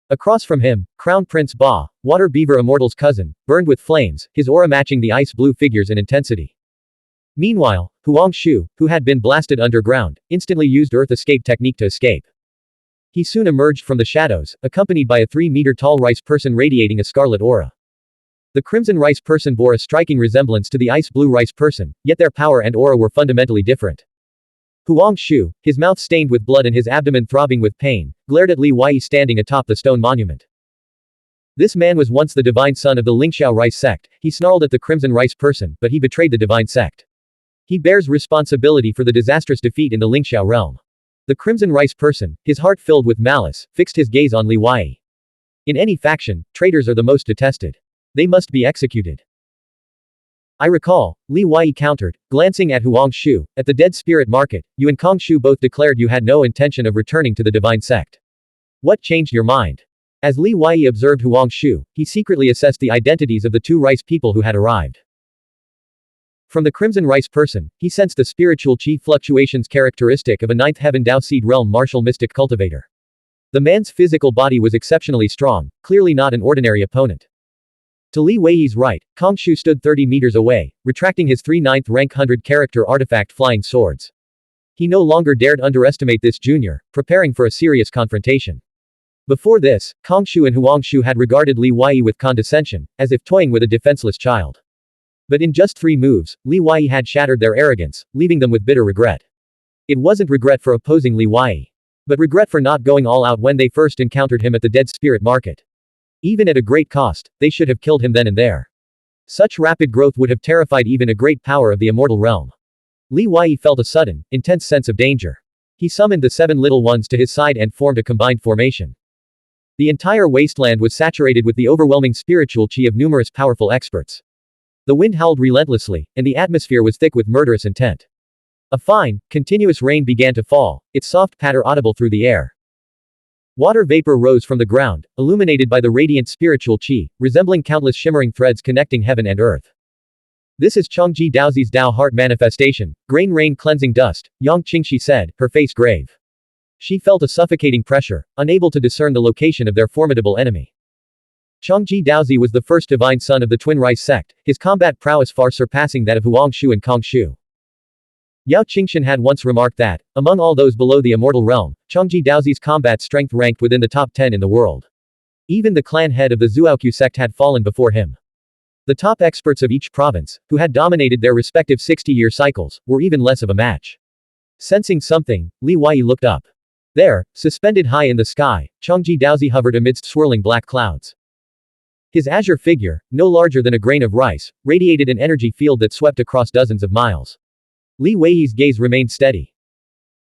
Speaker 1: Across from him, Crown Prince Ba, Water Beaver Immortal's cousin, burned with flames, his aura matching the ice-blue figures in intensity. Meanwhile, Huang Shu, who had been blasted underground, instantly used Earth Escape technique to escape. He soon emerged from the shadows, accompanied by a 3-meter-tall rice person radiating a scarlet aura. The crimson rice person bore a striking resemblance to the ice-blue rice person, yet their power and aura were fundamentally different. Huang Shu, his mouth stained with blood and his abdomen throbbing with pain, glared at Li Weiyi standing atop the stone monument. This man was once the divine son of the Lingxiao rice sect. He snarled at the crimson rice person, but he betrayed the divine sect. He bears responsibility for the disastrous defeat in the Lingxiao realm. The crimson rice person, his heart filled with malice, fixed his gaze on Li Weiyi. In any faction, traitors are the most detested. They must be executed. I recall, Li Weiyi countered, glancing at Huang Shu. At the Dead Spirit Market, you and Kong Shu both declared you had no intention of returning to the divine sect. What changed your mind? As Li Weiyi observed Huang Shu, he secretly assessed the identities of the two rice people who had arrived. From the crimson rice person, he sensed the spiritual qi fluctuations characteristic of a ninth heaven Dao Seed realm martial mystic cultivator. The man's physical body was exceptionally strong, clearly not an ordinary opponent. To Li Weiyi's right, Kong Shu stood 30 meters away, retracting his 3 9th rank 100 character artifact flying swords. He no longer dared underestimate this junior, preparing for a serious confrontation. Before this, Kong Shu and Huang Shu had regarded Li Weiyi with condescension, as if toying with a defenseless child. But in just 3 moves, Li Weiyi had shattered their arrogance, leaving them with bitter regret. It wasn't regret for opposing Li Weiyi, but regret for not going all out when they first encountered him at the Dead Spirit Market. Even at a great cost, they should have killed him then and there. Such rapid growth would have terrified even a great power of the immortal realm. Li Weiyi felt a sudden, intense sense of danger. He summoned the 7 little ones to his side and formed a combined formation. The entire wasteland was saturated with the overwhelming spiritual qi of numerous powerful experts. The wind howled relentlessly, and the atmosphere was thick with murderous intent. A fine, continuous rain began to fall, its soft patter audible through the air. Water vapor rose from the ground, illuminated by the radiant spiritual qi, resembling countless shimmering threads connecting heaven and earth. This is Changji Daozi's Dao heart manifestation, grain rain cleansing dust, Yang Qingxi said, her face grave. She felt a suffocating pressure, unable to discern the location of their formidable enemy. Changji Daozi was the first divine son of the Twin Rice sect, his combat prowess far surpassing that of Huang Shu and Kong Shu. Yao Qingshan had once remarked that, among all those below the immortal realm, Changji Daozi's combat strength ranked within the top 10 in the world. Even the clan head of the Zuaoqiu sect had fallen before him. The top experts of each province, who had dominated their respective 60-year cycles, were even less of a match. Sensing something, Li Weiyi looked up. There, suspended high in the sky, Changji Daozi hovered amidst swirling black clouds. His azure figure, no larger than a grain of rice, radiated an energy field that swept across dozens of miles. Li Weiyi's gaze remained steady.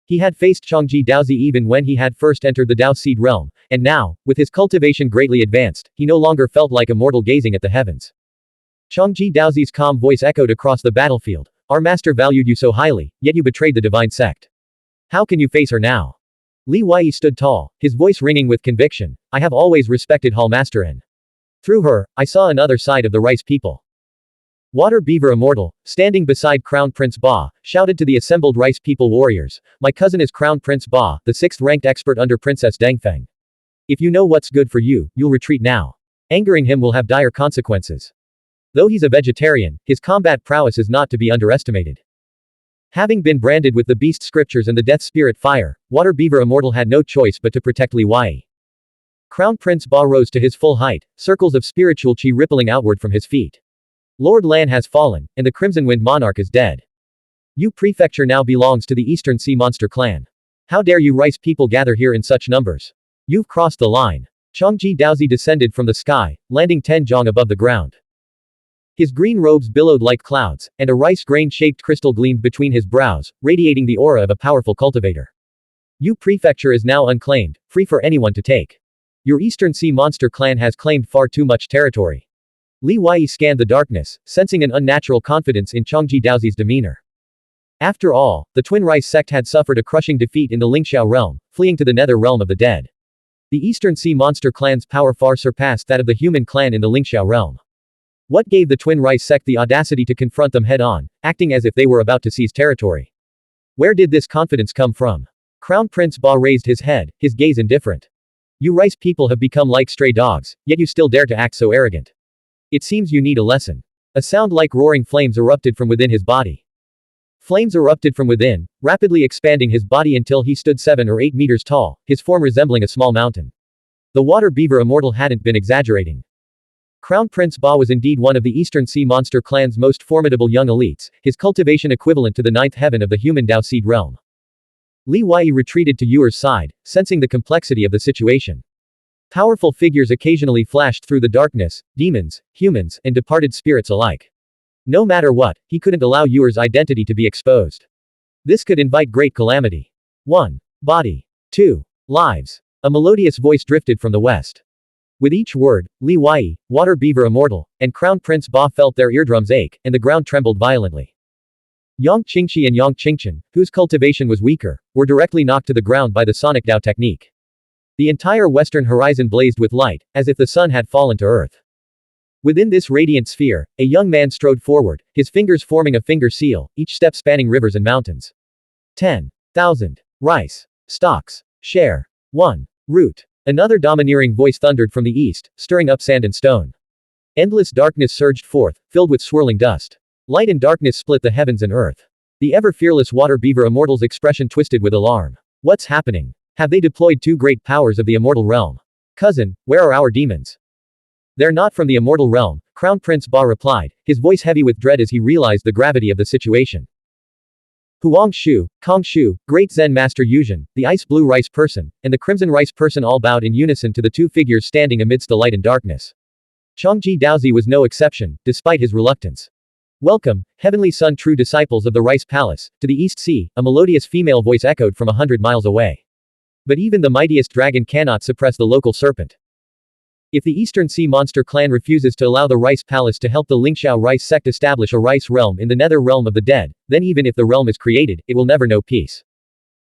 Speaker 1: He had faced Changji Daozi even when he had first entered the Dao Seed realm, and now, with his cultivation greatly advanced, he no longer felt like a mortal gazing at the heavens. Changji Daozi's calm voice echoed across the battlefield. Our master valued you so highly, yet you betrayed the divine sect. How can you face her now? Li Weiyi stood tall, his voice ringing with conviction. I have always respected Hall Master N. Through her, I saw another side of the rice people. Water Beaver Immortal, standing beside Crown Prince Ba, shouted to the assembled rice people warriors, "My cousin is Crown Prince Ba, the 6th-ranked expert under Princess Dengfeng. If you know what's good for you, you'll retreat now. Angering him will have dire consequences." Though he's a vegetarian, his combat prowess is not to be underestimated. Having been branded with the beast scriptures and the death spirit fire, Water Beaver Immortal had no choice but to protect Li Wei. Crown Prince Ba rose to his full height, circles of spiritual chi rippling outward from his feet. Lord Lan has fallen, and the Crimson Wind Monarch is dead. Yu Prefecture now belongs to the Eastern Sea Monster Clan. How dare you rice people gather here in such numbers? You've crossed the line. Changji Daozi descended from the sky, landing 10 zhong above the ground. His green robes billowed like clouds, and a rice grain-shaped crystal gleamed between his brows, radiating the aura of a powerful cultivator. Yu Prefecture is now unclaimed, free for anyone to take. Your Eastern Sea Monster Clan has claimed far too much territory. Li Wei scanned the darkness, sensing an unnatural confidence in Changji Daozi's demeanor. After all, the Twin Rice sect had suffered a crushing defeat in the Lingxiao realm, fleeing to the Nether Realm of the Dead. The Eastern Sea Monster Clan's power far surpassed that of the human clan in the Lingxiao realm. What gave the Twin Rice sect the audacity to confront them head-on, acting as if they were about to seize territory? Where did this confidence come from? Crown Prince Ba raised his head, his gaze indifferent. You rice people have become like stray dogs, yet you still dare to act so arrogant. It seems you need a lesson. A sound like roaring flames erupted from within his body. Flames erupted from within, rapidly expanding his body until he stood 7 or 8 meters tall, his form resembling a small mountain. The Water Beaver Immortal hadn't been exaggerating. Crown Prince Ba was indeed one of the Eastern Sea Monster Clan's most formidable young elites, his cultivation equivalent to the 9th heaven of the human Dao Seed realm. Li Wei retreated to Yuer's side, sensing the complexity of the situation. Powerful figures occasionally flashed through the darkness, demons, humans, and departed spirits alike. No matter what, he couldn't allow Yuer's identity to be exposed. This could invite great calamity. 1. Body. 2. Lives. A melodious voice drifted from the west. With each word, Li Wei, Water Beaver Immortal, and Crown Prince Ba felt their eardrums ache, and the ground trembled violently. Yang Qingxi and Yang Qingchen, whose cultivation was weaker, were directly knocked to the ground by the Sonic Dao technique. The entire western horizon blazed with light, as if the sun had fallen to earth. Within this radiant sphere, a young man strode forward, his fingers forming a finger seal, each step spanning rivers and mountains. 10,000. Rice. Stalks. Share. 1. Root. Another domineering voice thundered from the east, stirring up sand and stone. Endless darkness surged forth, filled with swirling dust. Light and darkness split the heavens and earth. The ever-fearless Water Beaver Immortal's expression twisted with alarm. What's happening? Have they deployed 2 great powers of the Immortal Realm? Cousin, where are our demons? They're not from the Immortal Realm, Crown Prince Ba replied, his voice heavy with dread as he realized the gravity of the situation. Huang Shu, Kong Shu, Great Zen Master Yuzhen, the Ice Blue Rice Person, and the Crimson Rice Person all bowed in unison to the 2 figures standing amidst the light and darkness. Changji Daozi was no exception, despite his reluctance. Welcome, Heavenly Sun true disciples of the Rice Palace, to the East Sea, a melodious female voice echoed from 100 miles away. But even the mightiest dragon cannot suppress the local serpent. If the Eastern Sea Monster Clan refuses to allow the Rice Palace to help the Lingxiao Rice sect establish a Rice Realm in the Nether Realm of the Dead, then even if the realm is created, it will never know peace.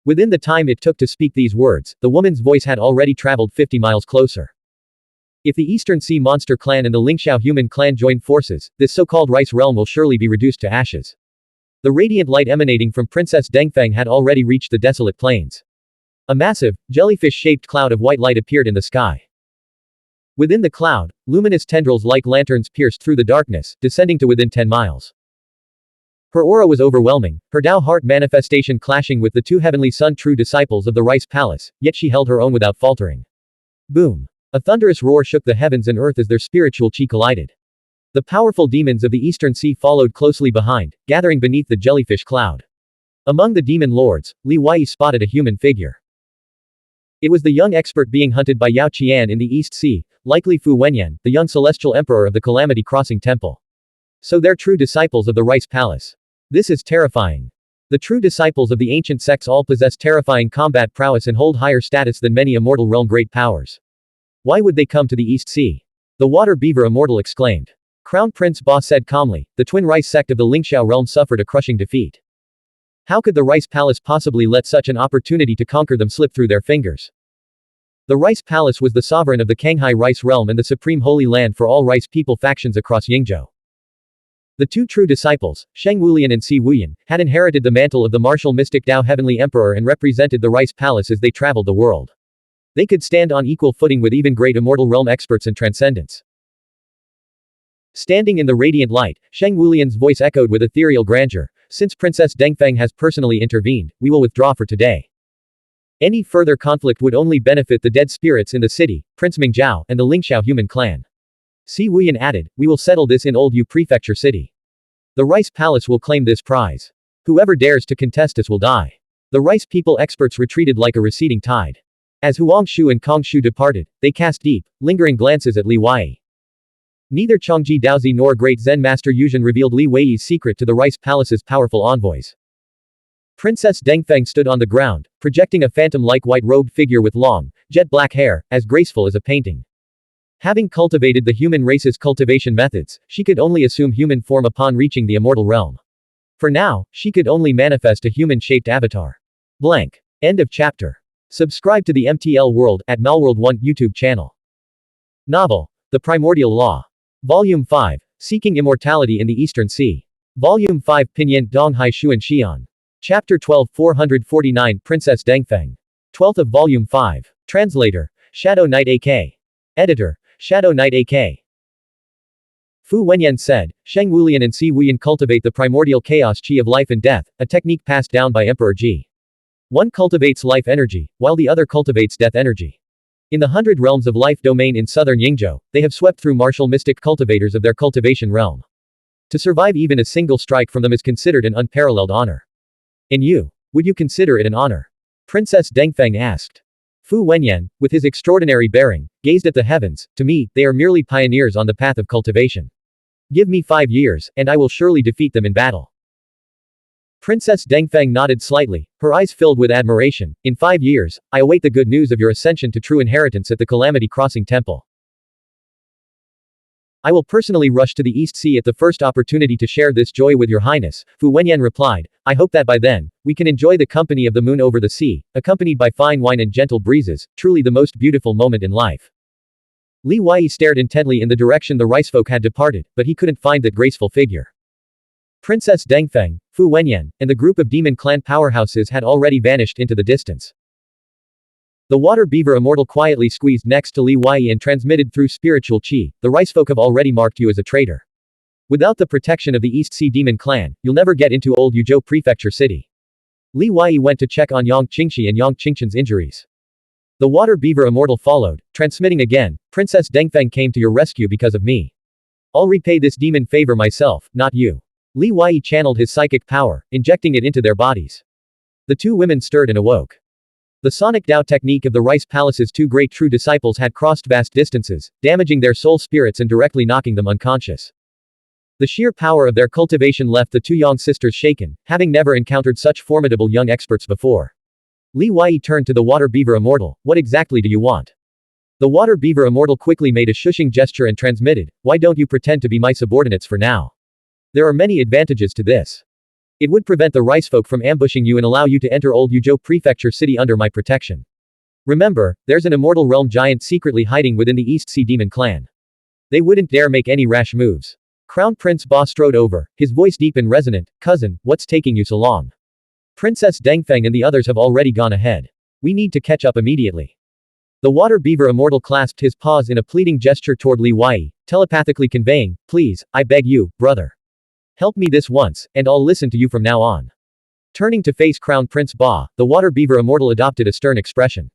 Speaker 1: Within the time it took to speak these words, the woman's voice had already traveled 50 miles closer. If the Eastern Sea Monster Clan and the Lingxiao Human Clan join forces, this so-called Rice Realm will surely be reduced to ashes. The radiant light emanating from Princess Dengfeng had already reached the desolate plains. A massive, jellyfish-shaped cloud of white light appeared in the sky. Within the cloud, luminous tendrils like lanterns pierced through the darkness, descending to within 10 miles. Her aura was overwhelming, her Dao heart manifestation clashing with the 2 Heavenly Sun true disciples of the Rice Palace, yet she held her own without faltering. Boom! A thunderous roar shook the heavens and earth as their spiritual chi collided. The powerful demons of the Eastern Sea followed closely behind, gathering beneath the jellyfish cloud. Among the demon lords, Li Wei spotted a human figure. It was the young expert being hunted by Yao Qian in the East Sea, likely Fu Wenyan, the young celestial emperor of the Calamity Crossing Temple. So they're true disciples of the Rice Palace. This is terrifying. The true disciples of the ancient sects all possess terrifying combat prowess and hold higher status than many Immortal Realm great powers. Why would they come to the East Sea? The Water Beaver Immortal exclaimed. Crown Prince Ba said calmly, the Twin Rice sect of the Lingxiao realm suffered a crushing defeat. How could the Rice Palace possibly let such an opportunity to conquer them slip through their fingers? The Rice Palace was the sovereign of the Shanghai Rice Realm and the supreme holy land for all Rice people factions across Yingzhou. The two true disciples, Sheng Wulian and Si Wuyan, had inherited the mantle of the martial mystic Tao Heavenly Emperor and represented the Rice Palace as they traveled the world. They could stand on equal footing with even great immortal realm experts and transcendents. Standing in the radiant light, Sheng Wulian's voice echoed with ethereal grandeur. Since Princess Dengfeng has personally intervened, we will withdraw for today. Any further conflict would only benefit the dead spirits in the city, Prince Mingzhao, and the Lingxiao human clan. Si Wuyan added, we will settle this in Old Yu Prefecture City. The Rice Palace will claim this prize. Whoever dares to contest us will die. The Rice people experts retreated like a receding tide. As Huang Shu and Kong Shu departed, they cast deep, lingering glances at Li Wei. Neither Chongji Daozi nor Great Zen Master Yuzhen revealed Li Wei's secret to the Rice Palace's powerful envoys. Princess Dengfeng stood on the ground, projecting a phantom-like white-robed figure with long, jet-black hair, as graceful as a painting. Having cultivated the human race's cultivation methods, she could only assume human form upon reaching the immortal realm. For now, she could only manifest a human-shaped avatar. Blank. End of chapter. Subscribe to the MTL World at Malworld 1 YouTube channel. Novel. The Primordial Law. Volume 5. Seeking Immortality in the Eastern Sea. Volume 5 Pinyin Donghai Xuan Xian. Chapter 12 449 Princess Dengfeng. 12th of Volume 5. Translator. Shadow Knight AK. Editor. Shadow Knight AK. Fu Wenyan said, Sheng Wulian and Si Wuyan cultivate the primordial chaos chi of life and death, a technique passed down by Emperor Ji. One cultivates life energy, while the other cultivates death energy. In the 100 realms of life domain in southern Yingzhou, they have swept through martial mystic cultivators of their cultivation realm. To survive even a single strike from them is considered an unparalleled honor. And you? Would you consider it an honor? Princess Dengfeng asked. Fu Wenyan, with his extraordinary bearing, gazed at the heavens. To me, they are merely pioneers on the path of cultivation. Give me 5 years, and I will surely defeat them in battle. Princess Dengfeng nodded slightly, her eyes filled with admiration. In 5 years, I await the good news of your ascension to true inheritance at the Calamity Crossing Temple. I will personally rush to the East Sea at the first opportunity to share this joy with your highness, Fu Wenyan replied. I hope that by then, we can enjoy the company of the moon over the sea, accompanied by fine wine and gentle breezes, truly the most beautiful moment in life. Li Wei stared intently in the direction the ricefolk had departed, but he couldn't find that graceful figure. Princess Dengfeng, Fu Wenyan, and the group of demon clan powerhouses had already vanished into the distance. The water beaver immortal quietly squeezed next to Li Wei and transmitted through spiritual qi, the ricefolk have already marked you as a traitor. Without the protection of the East Sea Demon Clan, you'll never get into Old Yuzhou Prefecture City. Li Wei went to check on Yang Qingxi and Yang Qingchen's injuries. The water beaver immortal followed, transmitting again, Princess Dengfeng came to your rescue because of me. I'll repay this demon favor myself, not you. Li Wei channeled his psychic power, injecting it into their bodies. The two women stirred and awoke. The sonic Dao technique of the Rice Palace's two great true disciples had crossed vast distances, damaging their soul spirits and directly knocking them unconscious. The sheer power of their cultivation left the two young sisters shaken, having never encountered such formidable young experts before. Li Wei turned to the water beaver immortal, what exactly do you want? The water beaver immortal quickly made a shushing gesture and transmitted, why don't you pretend to be my subordinates for now? There are many advantages to this. It would prevent the ricefolk from ambushing you and allow you to enter Old Yuzhou Prefecture City under my protection. Remember, there's an immortal realm giant secretly hiding within the East Sea Demon Clan. They wouldn't dare make any rash moves. Crown Prince Ba strode over, his voice deep and resonant, cousin, what's taking you so long? Princess Dengfeng and the others have already gone ahead. We need to catch up immediately. The water beaver immortal clasped his paws in a pleading gesture toward Li Wei, telepathically conveying, please, I beg you, brother. Help me this once, and I'll listen to you from now on. Turning to face Crown Prince Ba, the water beaver immortal adopted a stern expression.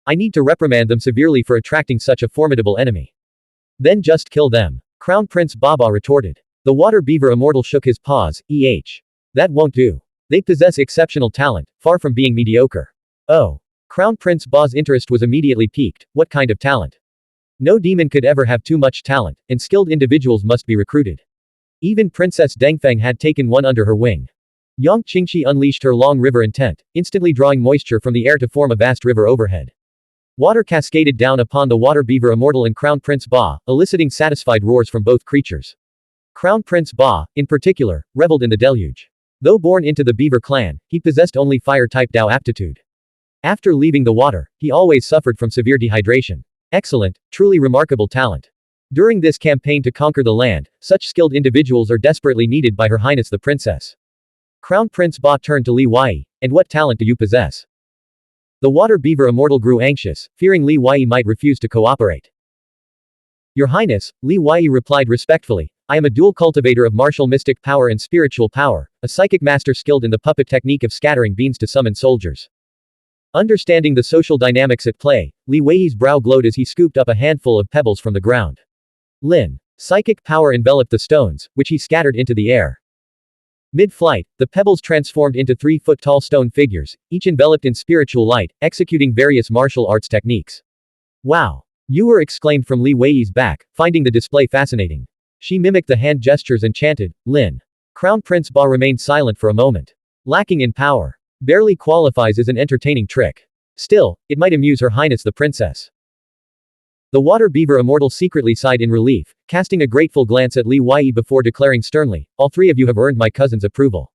Speaker 1: I need to reprimand them severely for attracting such a formidable enemy. Then just kill them. Crown Prince Baba retorted. The water beaver immortal shook his paws, That won't do. They possess exceptional talent, far from being mediocre. Oh. Crown Prince Ba's interest was immediately piqued, what kind of talent? No demon could ever have too much talent, and skilled individuals must be recruited. Even Princess Dengfeng had taken one under her wing. Yang Qingxi unleashed her long river intent, instantly drawing moisture from the air to form a vast river overhead. Water cascaded down upon the water beaver immortal and Crown Prince Ba, eliciting satisfied roars from both creatures. Crown Prince Ba, in particular, reveled in the deluge. Though born into the beaver clan, he possessed only fire-type Dao aptitude. After leaving the water, he always suffered from severe dehydration. Excellent, truly remarkable talent. During this campaign to conquer the land, such skilled individuals are desperately needed by Her Highness the Princess. Crown Prince Ba turned to Li Wei, and what talent do you possess? The water beaver immortal grew anxious, fearing Li Wei might refuse to cooperate. Your Highness, Li Wei replied respectfully, I am a dual cultivator of martial mystic power and spiritual power, a psychic master skilled in the puppet technique of scattering beans to summon soldiers. Understanding the social dynamics at play, Li Wei's brow glowed as he scooped up a handful of pebbles from the ground. Lin. Psychic power enveloped the stones, which he scattered into the air. Mid-flight, the pebbles transformed into 3-foot-tall stone figures, each enveloped in spiritual light, executing various martial arts techniques. Wow! Yuer exclaimed from Li Wei's back, finding the display fascinating. She mimicked the hand gestures and chanted, Lin. Crown Prince Ba remained silent for a moment. Lacking in power. Barely qualifies as an entertaining trick. Still, it might amuse Her Highness the Princess. The water beaver immortal secretly sighed in relief, casting a grateful glance at Li Wei before declaring sternly, all three of you have earned my cousin's approval.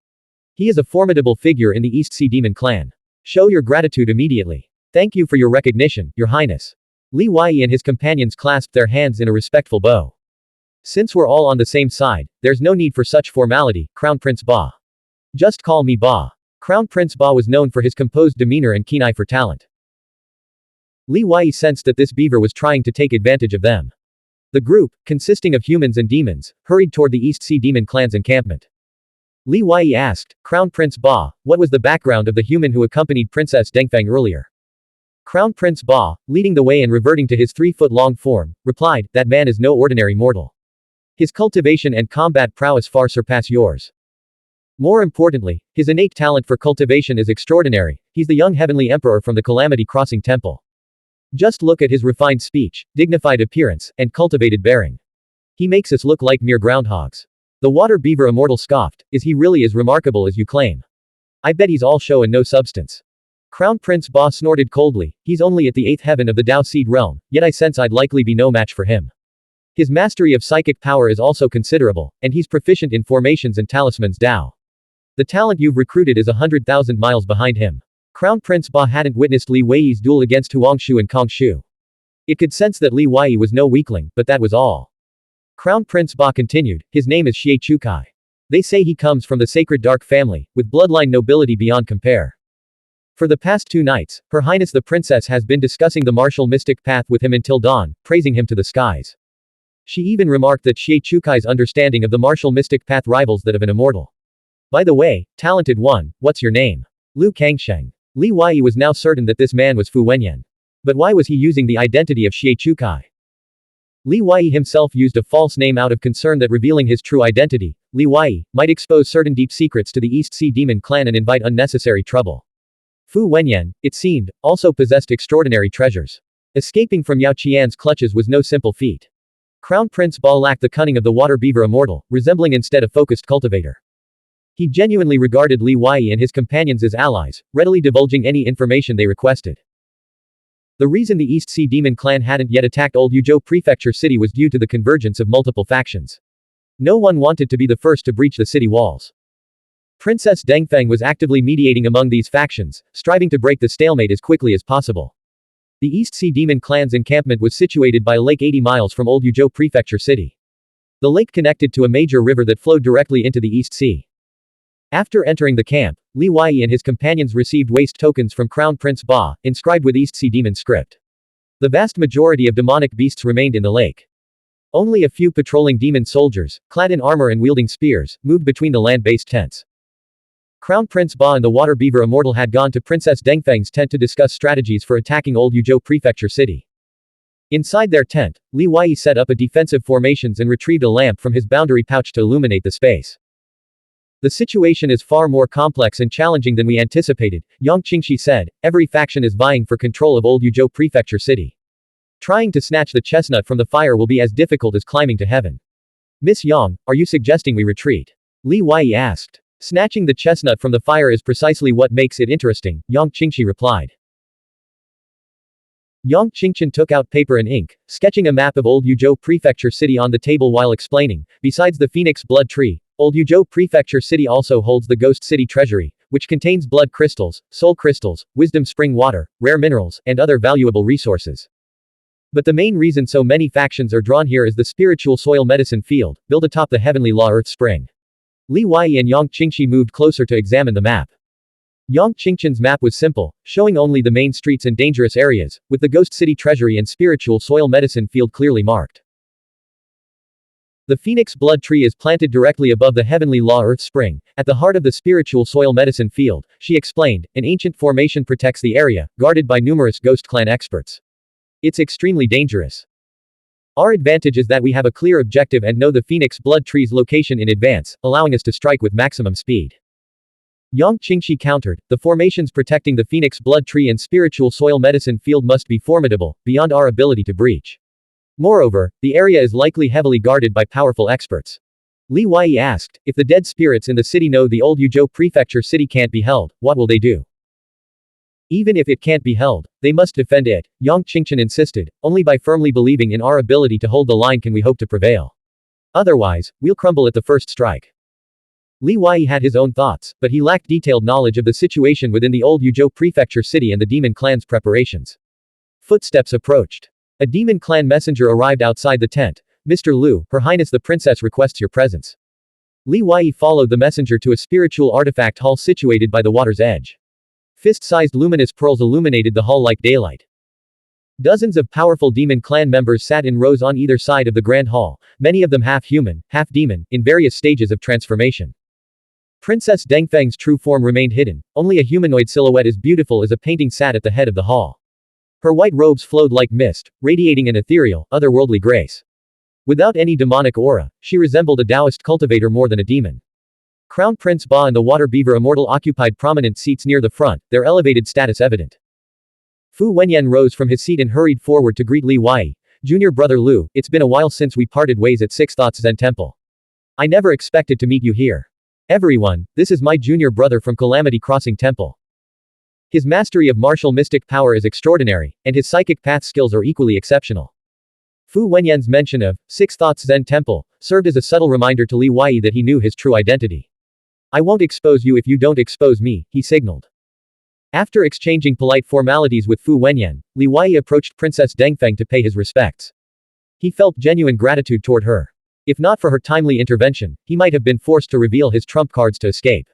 Speaker 1: He is a formidable figure in the East Sea Demon clan. Show your gratitude immediately. Thank you for your recognition, Your Highness. Li Wei and his companions clasped their hands in a respectful bow. Since we're all on the same side, there's no need for such formality, Crown Prince Ba. Just call me Ba. Crown Prince Ba was known for his composed demeanor and keen eye for talent. Li Wei sensed that this beaver was trying to take advantage of them. The group, consisting of humans and demons, hurried toward the East Sea Demon clan's encampment. Li Wei asked, Crown Prince Ba, what was the background of the human who accompanied Princess Dengfeng earlier? Crown Prince Ba, leading the way and reverting to his 3-foot-long form, replied, that man is no ordinary mortal. His cultivation and combat prowess far surpass yours. More importantly, his innate talent for cultivation is extraordinary. He's the young heavenly emperor from the Calamity Crossing Temple. Just look at his refined speech, dignified appearance, and cultivated bearing. He makes us look like mere groundhogs. The water beaver immortal scoffed, is he really as remarkable as you claim? I bet he's all show and no substance. Crown Prince Ba snorted coldly, he's only at the 8th heaven of the Dao Seed realm, yet I sense I'd likely be no match for him. His mastery of psychic power is also considerable, and he's proficient in formations and talismans Dao. The talent you've recruited is 100,000 miles behind him. Crown Prince Ba hadn't witnessed Li Wei's duel against Huangshu and Kongshu. It could sense that Li Wei was no weakling, but that was all. Crown Prince Ba continued, his name is Xie Chukai. They say he comes from the sacred dark family, with bloodline nobility beyond compare. For the past 2 nights, Her Highness the Princess has been discussing the martial mystic path with him until dawn, praising him to the skies. She even remarked that Xie Chukai's understanding of the martial mystic path rivals that of an immortal. By the way, talented one, what's your name? Lu Kangsheng. Li Wei was now certain that this man was Fu Wenyan. But why was he using the identity of Xie Chukai? Li Wei himself used a false name out of concern that revealing his true identity, Li Wei, might expose certain deep secrets to the East Sea Demon clan and invite unnecessary trouble. Fu Wenyan, it seemed, also possessed extraordinary treasures. Escaping from Yao Qian's clutches was no simple feat. Crown Prince Ba lacked the cunning of the water beaver immortal, resembling instead a focused cultivator. He genuinely regarded Li Wei and his companions as allies, readily divulging any information they requested. The reason the East Sea Demon clan hadn't yet attacked Old Yuzhou Prefecture City was due to the convergence of multiple factions. No one wanted to be the first to breach the city walls. Princess Dengfeng was actively mediating among these factions, striving to break the stalemate as quickly as possible. The East Sea Demon clan's encampment was situated by a lake 80 miles from Old Yuzhou Prefecture City. The lake connected to a major river that flowed directly into the East Sea. After entering the camp, Li Wei and his companions received waste tokens from Crown Prince Ba, inscribed with East Sea Demon script. The vast majority of demonic beasts remained in the lake. Only a few patrolling demon soldiers, clad in armor and wielding spears, moved between the land-based tents. Crown Prince Ba and the water beaver immortal had gone to Princess Dengfeng's tent to discuss strategies for attacking Old Yuzhou Prefecture City. Inside their tent, Li Wei set up a defensive formations and retrieved a lamp from his boundary pouch to illuminate the space. The situation is far more complex and challenging than we anticipated, Yang Qingxi said. Every faction is vying for control of Old Yuzhou Prefecture City. Trying to snatch the chestnut from the fire will be as difficult as climbing to heaven. Miss Yang, are you suggesting we retreat? Li Wei asked. Snatching the chestnut from the fire is precisely what makes it interesting, Yang Qingxi replied. Yang Qingchen took out paper and ink, sketching a map of Old Yuzhou Prefecture City on the table while explaining, besides the Phoenix Blood Tree, Old Yuzhou Prefecture City also holds the Ghost City Treasury, which contains blood crystals, soul crystals, wisdom spring water, rare minerals, and other valuable resources. But the main reason so many factions are drawn here is the spiritual soil medicine field, built atop the heavenly law earth spring. Li Wei and Yang Qingxi moved closer to examine the map. Yang Qingqian's map was simple, showing only the main streets and dangerous areas, with the Ghost City Treasury and spiritual soil medicine field clearly marked. The Phoenix Blood Tree is planted directly above the heavenly law earth spring, at the heart of the spiritual soil medicine field, she explained. An ancient formation protects the area, guarded by numerous Ghost Clan experts. It's extremely dangerous. Our advantage is that we have a clear objective and know the Phoenix Blood Tree's location in advance, allowing us to strike with maximum speed. Yang Qingxi countered, the formations protecting the Phoenix Blood Tree and spiritual soil medicine field must be formidable, beyond our ability to breach. Moreover, the area is likely heavily guarded by powerful experts. Li Wei asked, if the dead spirits in the city know the old Yuzhou prefecture city can't be held, what will they do? Even if it can't be held, they must defend it, Yang Qingqian insisted. Only by firmly believing in our ability to hold the line can we hope to prevail. Otherwise, we'll crumble at the first strike. Li Wei had his own thoughts, but he lacked detailed knowledge of the situation within the old Yuzhou prefecture city and the demon clan's preparations. Footsteps approached. A demon clan messenger arrived outside the tent. Mr. Lu, Her Highness the Princess requests your presence. Li Wei followed the messenger to a spiritual artifact hall situated by the water's edge. Fist-sized luminous pearls illuminated the hall like daylight. Dozens of powerful demon clan members sat in rows on either side of the grand hall, many of them half human, half demon, in various stages of transformation. Princess Dengfeng's true form remained hidden, only a humanoid silhouette as beautiful as a painting sat at the head of the hall. Her white robes flowed like mist, radiating an ethereal, otherworldly grace. Without any demonic aura, she resembled a Taoist cultivator more than a demon. Crown Prince Ba and the water beaver immortal occupied prominent seats near the front, their elevated status evident. Fu Wenyan rose from his seat and hurried forward to greet Li Wei. Junior brother Lu, it's been a while since we parted ways at Six Thoughts Zen Temple. I never expected to meet you here. Everyone, this is my junior brother from Calamity Crossing Temple. His mastery of martial mystic power is extraordinary, and his psychic path skills are equally exceptional. Fu Wenyan's mention of Six Thoughts Zen Temple served as a subtle reminder to Li Wei that he knew his true identity. I won't expose you if you don't expose me, he signaled. After exchanging polite formalities with Fu Wenyan, Li Wei approached Princess Dengfeng to pay his respects. He felt genuine gratitude toward her. If not for her timely intervention, he might have been forced to reveal his trump cards to escape.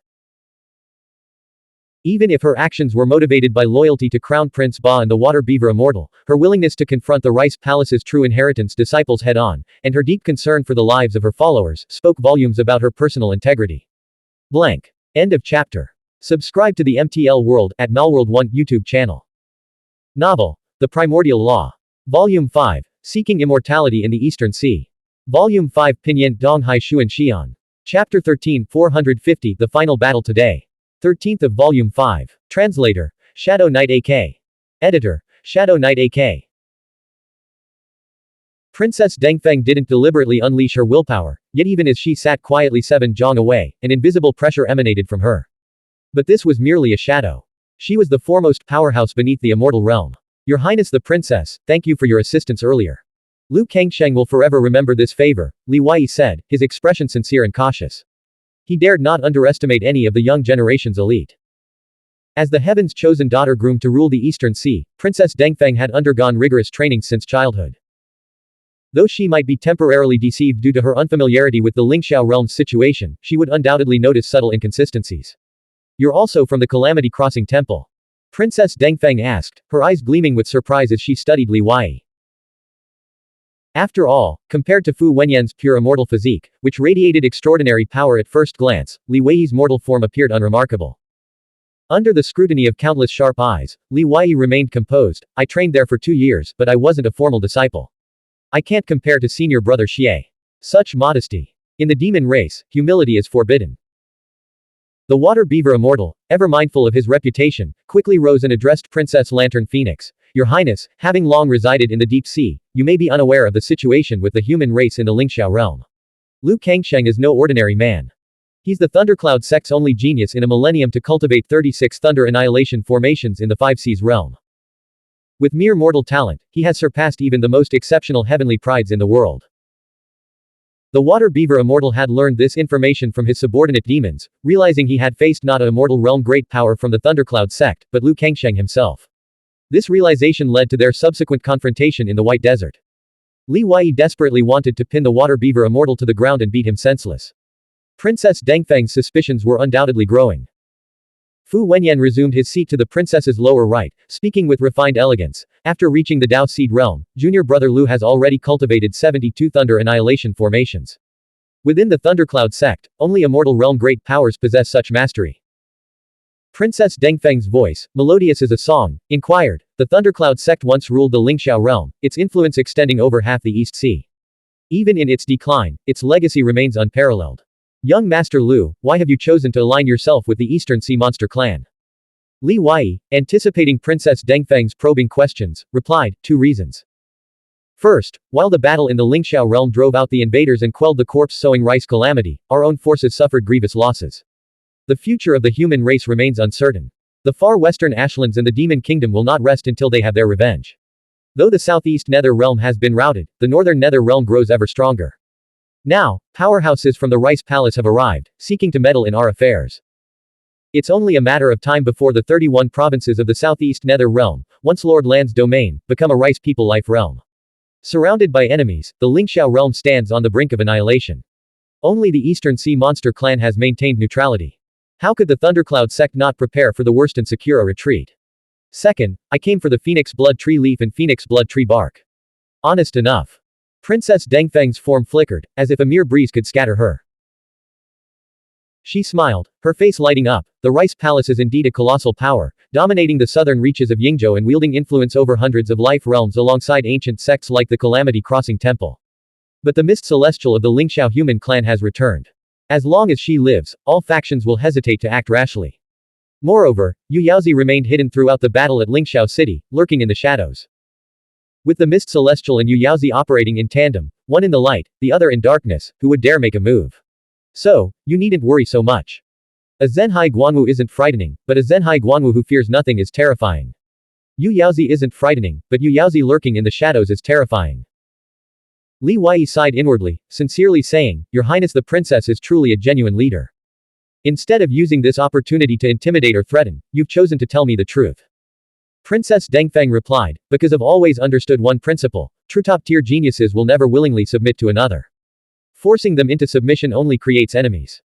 Speaker 1: Even if her actions were motivated by loyalty to Crown Prince Ba and the Water Beaver Immortal, her willingness to confront the Rice Palace's true inheritance disciples head-on, and her deep concern for the lives of her followers, spoke volumes about her personal integrity. Blank. End of chapter. Subscribe to the MTL World at Malworld 1 YouTube channel. Novel. The Primordial Law. Volume 5. Seeking Immortality in the Eastern Sea. Volume 5 Pinyin Dong Hai Xuan Xian. Chapter 13 450 The Final Battle Today. 13th of Volume 5. Translator. Shadow Knight AK. Editor. Shadow Knight AK. Princess Dengfeng didn't deliberately unleash her willpower, yet even as she sat quietly 7 zhang away, an invisible pressure emanated from her. But this was merely a shadow. She was the foremost powerhouse beneath the immortal realm. Your Highness the Princess, thank you for your assistance earlier. Lu Kangsheng will forever remember this favor, Li Wei said, his expression sincere and cautious. He dared not underestimate any of the young generation's elite. As the heaven's chosen daughter groomed to rule the Eastern Sea, Princess Dengfeng had undergone rigorous training since childhood. Though she might be temporarily deceived due to her unfamiliarity with the Lingxiao realm's situation, she would undoubtedly notice subtle inconsistencies. You're also from the Calamity Crossing Temple? Princess Dengfeng asked, her eyes gleaming with surprise as she studied Li Wei. After all, compared to Fu Wenyan's pure immortal physique, which radiated extraordinary power at first glance, Li Wei's mortal form appeared unremarkable. Under the scrutiny of countless sharp eyes, Li Wei remained composed. I trained there for 2 years, but I wasn't a formal disciple. I can't compare to senior brother Xie. Such modesty. In the demon race, humility is forbidden. The water beaver immortal, ever mindful of his reputation, quickly rose and addressed Princess Lantern Phoenix. Your Highness, having long resided in the deep sea, you may be unaware of the situation with the human race in the Lingxiao realm. Lu Kangsheng is no ordinary man. He's the Thundercloud sect's only genius in a millennium to cultivate 36 thunder annihilation formations in the Five Seas realm. With mere mortal talent, he has surpassed even the most exceptional heavenly prides in the world. The water beaver immortal had learned this information from his subordinate demons, realizing he had faced not a immortal realm great power from the Thundercloud sect, but Liu Kangsheng himself. This realization led to their subsequent confrontation in the White Desert. Li Wei desperately wanted to pin the water beaver immortal to the ground and beat him senseless. Princess Dengfeng's suspicions were undoubtedly growing. Fu Wenyan resumed his seat to the princess's lower right, speaking with refined elegance. After reaching the Dao Seed realm, junior brother Liu has already cultivated 72 thunder annihilation formations. Within the Thundercloud sect, only immortal realm great powers possess such mastery. Princess Dengfeng's voice, melodious as a song, inquired. The Thundercloud sect once ruled the Lingxiao realm, its influence extending over half the East Sea. Even in its decline, its legacy remains unparalleled. Young Master Liu, why have you chosen to align yourself with the Eastern Sea Monster clan? Li Wei, anticipating Princess Dengfeng's probing questions, replied, 2 reasons. First, while the battle in the Lingxiao realm drove out the invaders and quelled the corpse-sowing rice calamity, our own forces suffered grievous losses. The future of the human race remains uncertain. The far western Ashlands and the Demon Kingdom will not rest until they have their revenge. Though the southeast Nether realm has been routed, the northern Nether realm grows ever stronger. Now, powerhouses from the Rice Palace have arrived, seeking to meddle in our affairs. It's only a matter of time before the 31 provinces of the southeast Nether realm, once Lord Land's domain, become a Rice people life realm. Surrounded by enemies, the Lingxiao realm stands on the brink of annihilation. Only the Eastern Sea Monster clan has maintained neutrality. How could the Thundercloud sect not prepare for the worst and secure a retreat? Second, I came for the Phoenix Blood Tree leaf and Phoenix Blood Tree bark. Honest enough. Princess Dengfeng's form flickered, as if a mere breeze could scatter her. She smiled, her face lighting up. The Rice Palace is indeed a colossal power, dominating the southern reaches of Yingzhou and wielding influence over hundreds of life realms alongside ancient sects like the Calamity Crossing Temple. But the Mist Celestial of the Lingxiao human clan has returned. As long as she lives, all factions will hesitate to act rashly. Moreover, Yu Yaozi remained hidden throughout the battle at Lingxiao City, lurking in the shadows. With the Mist Celestial and Yu Yaozi operating in tandem, one in the light, the other in darkness, who would dare make a move? So, you needn't worry so much. A Zhenhai Guanwu isn't frightening, but a Zhenhai Guanwu who fears nothing is terrifying. Yu Yaozi isn't frightening, but Yu Yaozi lurking in the shadows is terrifying. Li Wei sighed inwardly, sincerely saying, Your Highness the Princess is truly a genuine leader. Instead of using this opportunity to intimidate or threaten, you've chosen to tell me the truth. Princess Dengfeng replied, because I've always understood one principle, true top-tier geniuses will never willingly submit to another. Forcing them into submission only creates enemies.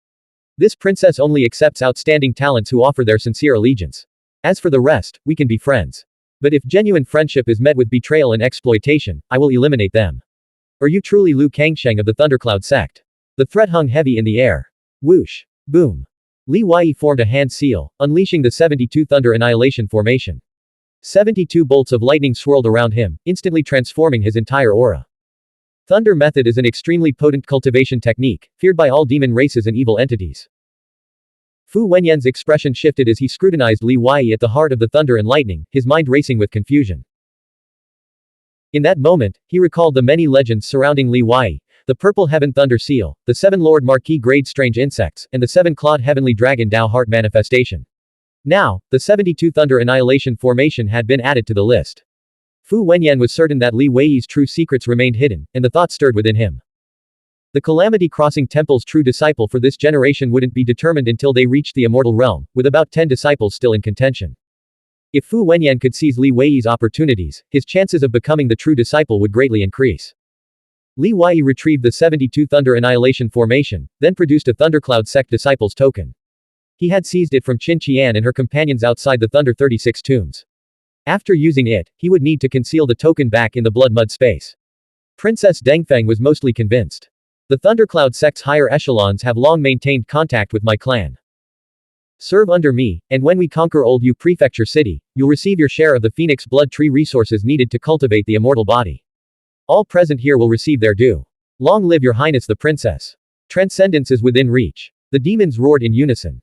Speaker 1: This princess only accepts outstanding talents who offer their sincere allegiance. As for the rest, we can be friends. But if genuine friendship is met with betrayal and exploitation, I will eliminate them. Are you truly Liu Kangsheng of the Thundercloud sect? The threat hung heavy in the air. Whoosh. Boom. Li Wei formed a hand seal, unleashing the 72 Thunder Annihilation formation. 72 bolts of lightning swirled around him, instantly transforming his entire aura. Thunder method is an extremely potent cultivation technique, feared by all demon races and evil entities. Fu Wenyan's expression shifted as he scrutinized Li Wei at the heart of the thunder and lightning, his mind racing with confusion. In that moment, he recalled the many legends surrounding Li Wei, the Purple Heaven Thunder Seal, the 7 Lord Marquis Grade Strange Insects, and the 7-clawed Heavenly Dragon Dao Heart Manifestation. Now, the 72 Thunder Annihilation formation had been added to the list. Fu Wenyan was certain that Li Wei's true secrets remained hidden, and the thought stirred within him. The Calamity Crossing Temple's true disciple for this generation wouldn't be determined until they reached the Immortal Realm, with about 10 disciples still in contention. If Fu Wenyan could seize Li Wei's opportunities, his chances of becoming the true disciple would greatly increase. Li Wei retrieved the 72 Thunder Annihilation formation, then produced a Thundercloud sect disciples token. He had seized it from Qin Qian and her companions outside the Thunder 36 tombs. After using it, he would need to conceal the token back in the blood mud space. Princess Dengfeng was mostly convinced. The Thundercloud sect's higher echelons have long maintained contact with my clan. Serve under me, and when we conquer Old Yu Prefecture City, you'll receive your share of the Phoenix Blood Tree resources needed to cultivate the immortal body. All present here will receive their due. Long live your highness the princess. Transcendence is within reach. The demons roared in unison.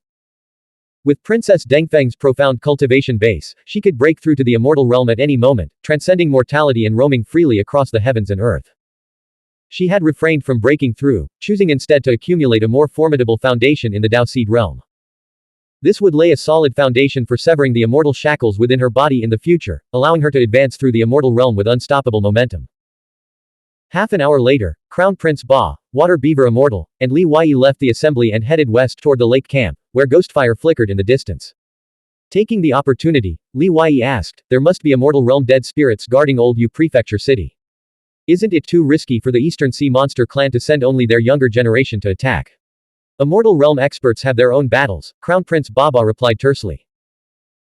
Speaker 1: With Princess Dengfeng's profound cultivation base, she could break through to the immortal realm at any moment, transcending mortality and roaming freely across the heavens and earth. She had refrained from breaking through, choosing instead to accumulate a more formidable foundation in the Dao Seed realm. This would lay a solid foundation for severing the immortal shackles within her body in the future, allowing her to advance through the immortal realm with unstoppable momentum. Half an hour later, Crown Prince Ba, Water Beaver Immortal, and Li Wei left the assembly and headed west toward the lake camp, where ghostfire flickered in the distance. Taking the opportunity, Li Wei asked, there must be Immortal Realm dead spirits guarding Old Yu Prefecture City. Isn't it too risky for the Eastern Sea Monster clan to send only their younger generation to attack? Immortal Realm experts have their own battles, Crown Prince Baba replied tersely.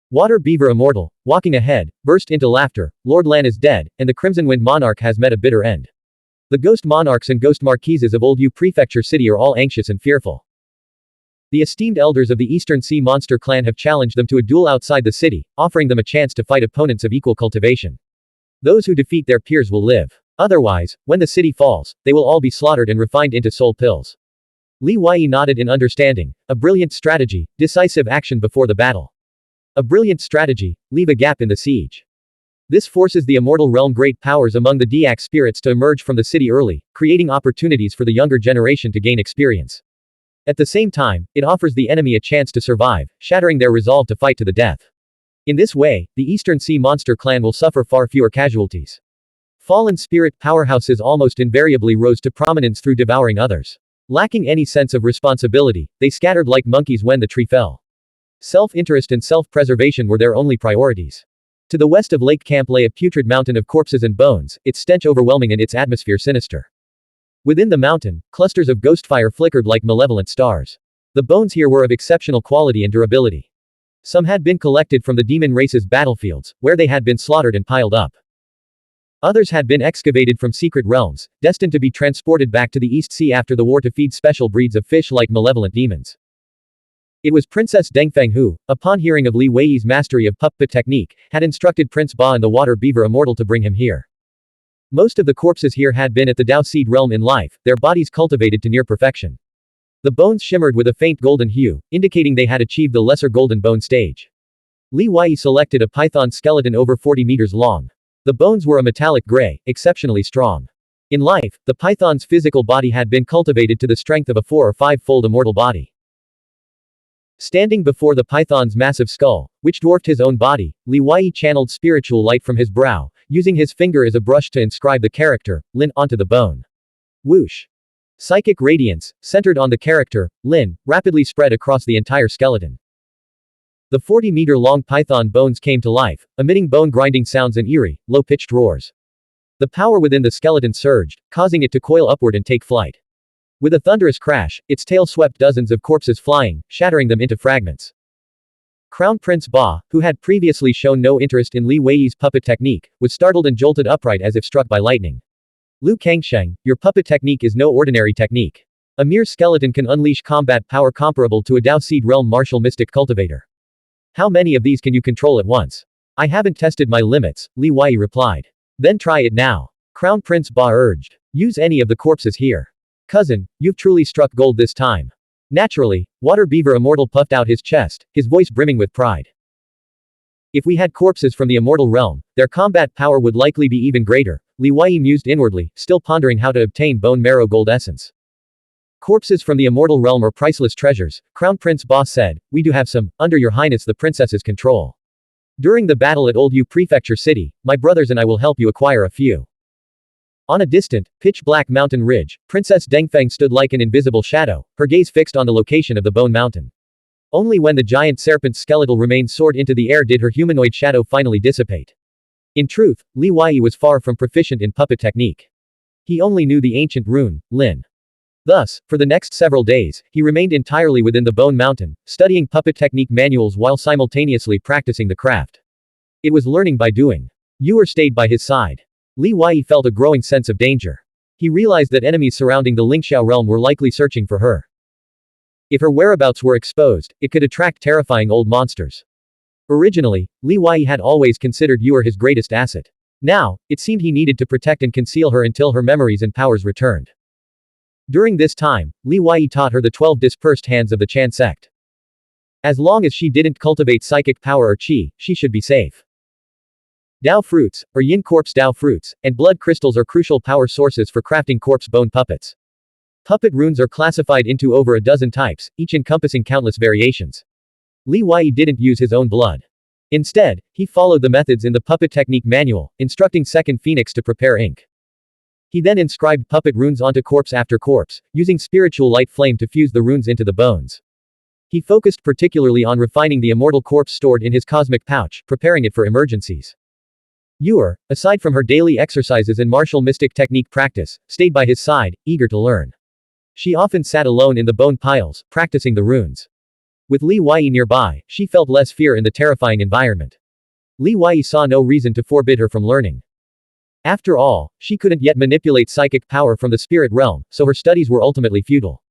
Speaker 1: Water Beaver Immortal, walking ahead, burst into laughter. Lord Lan is dead, and the Crimson Wind Monarch has met a bitter end. The Ghost Monarchs and Ghost Marquises of Old Yu Prefecture City are all anxious and fearful. The esteemed elders of the Eastern Sea Monster clan have challenged them to a duel outside the city, offering them a chance to fight opponents of equal cultivation. Those who defeat their peers will live. Otherwise, when the city falls, they will all be slaughtered and refined into soul pills. Li Wei nodded in understanding. A brilliant strategy, decisive action before the battle. A brilliant strategy, leave a gap in the siege. This forces the Immortal Realm great powers among the Diak spirits to emerge from the city early, creating opportunities for the younger generation to gain experience. At the same time, it offers the enemy a chance to survive, shattering their resolve to fight to the death. In this way, the Eastern Sea Monster clan will suffer far fewer casualties. Fallen spirit powerhouses almost invariably rose to prominence through devouring others. Lacking any sense of responsibility, they scattered like monkeys when the tree fell. Self-interest and self-preservation were their only priorities. To the west of Lake Camp lay a putrid mountain of corpses and bones, its stench overwhelming and its atmosphere sinister. Within the mountain, clusters of ghost fire flickered like malevolent stars. The bones here were of exceptional quality and durability. Some had been collected from the demon race's battlefields, where they had been slaughtered and piled up. Others had been excavated from secret realms, destined to be transported back to the East Sea after the war to feed special breeds of fish like malevolent demons. It was Princess Dengfeng who, upon hearing of Li Wei's mastery of puppet technique, had instructed Prince Ba and the Water Beaver Immortal to bring him here. Most of the corpses here had been at the Dao Seed realm in life, their bodies cultivated to near perfection. The bones shimmered with a faint golden hue, indicating they had achieved the lesser golden bone stage. Li Wei selected a python skeleton over 40 meters long. The bones were a metallic gray, exceptionally strong. In life, the python's physical body had been cultivated to the strength of a 4- or 5-fold immortal body. Standing before the python's massive skull, which dwarfed his own body, Li Wei channeled spiritual light from his brow, using his finger as a brush to inscribe the character, Lin, onto the bone. Whoosh! Psychic radiance, centered on the character, Lin, rapidly spread across the entire skeleton. The 40-meter-long python bones came to life, emitting bone-grinding sounds and eerie, low-pitched roars. The power within the skeleton surged, causing it to coil upward and take flight. With a thunderous crash, its tail swept dozens of corpses flying, shattering them into fragments. Crown Prince Ba, who had previously shown no interest in Li Wei's puppet technique, was startled and jolted upright as if struck by lightning. Lu Kangsheng, your puppet technique is no ordinary technique. A mere skeleton can unleash combat power comparable to a Dao Seed realm martial mystic cultivator. How many of these can you control at once? I haven't tested my limits, Li Wei replied. Then try it now. Crown Prince Ba urged. Use any of the corpses here. Cousin, you've truly struck gold this time. Naturally, Water Beaver Immortal puffed out his chest, his voice brimming with pride. If we had corpses from the Immortal Realm, their combat power would likely be even greater, Li Wei mused inwardly, still pondering how to obtain bone marrow gold essence. Corpses from the Immortal Realm are priceless treasures, Crown Prince Ba said. We do have some, under your highness the princess's control. During the battle at Old Yu Prefecture City, my brothers and I will help you acquire a few. On a distant, pitch-black mountain ridge, Princess Dengfeng stood like an invisible shadow, her gaze fixed on the location of the Bone Mountain. Only when the giant serpent's skeletal remains soared into the air did her humanoid shadow finally dissipate. In truth, Li Wei was far from proficient in puppet technique. He only knew the ancient rune, Lin. Thus, for the next several days, he remained entirely within the Bone Mountain, studying puppet technique manuals while simultaneously practicing the craft. It was learning by doing. Yuer stayed by his side. Li Wei felt a growing sense of danger. He realized that enemies surrounding the Lingxiao realm were likely searching for her. If her whereabouts were exposed, it could attract terrifying old monsters. Originally, Li Wei had always considered Yuer his greatest asset. Now, it seemed he needed to protect and conceal her until her memories and powers returned. During this time, Li Wei taught her the 12 dispersed hands of the Chan sect. As long as she didn't cultivate psychic power or qi, she should be safe. Dao fruits, or yin corpse Dao fruits, and blood crystals are crucial power sources for crafting corpse bone puppets. Puppet runes are classified into over a dozen types, each encompassing countless variations. Li Wei didn't use his own blood. Instead, he followed the methods in the puppet technique manual, instructing Second Phoenix to prepare ink. He then inscribed puppet runes onto corpse after corpse, using spiritual light flame to fuse the runes into the bones. He focused particularly on refining the immortal corpse stored in his cosmic pouch, preparing it for emergencies. Yuer, aside from her daily exercises and martial mystic technique practice, stayed by his side, eager to learn. She often sat alone in the bone piles, practicing the runes. With Li Wei nearby, she felt less fear in the terrifying environment. Li Wei saw no reason to forbid her from learning. After all, she couldn't yet manipulate psychic power from the spirit realm, so her studies were ultimately futile.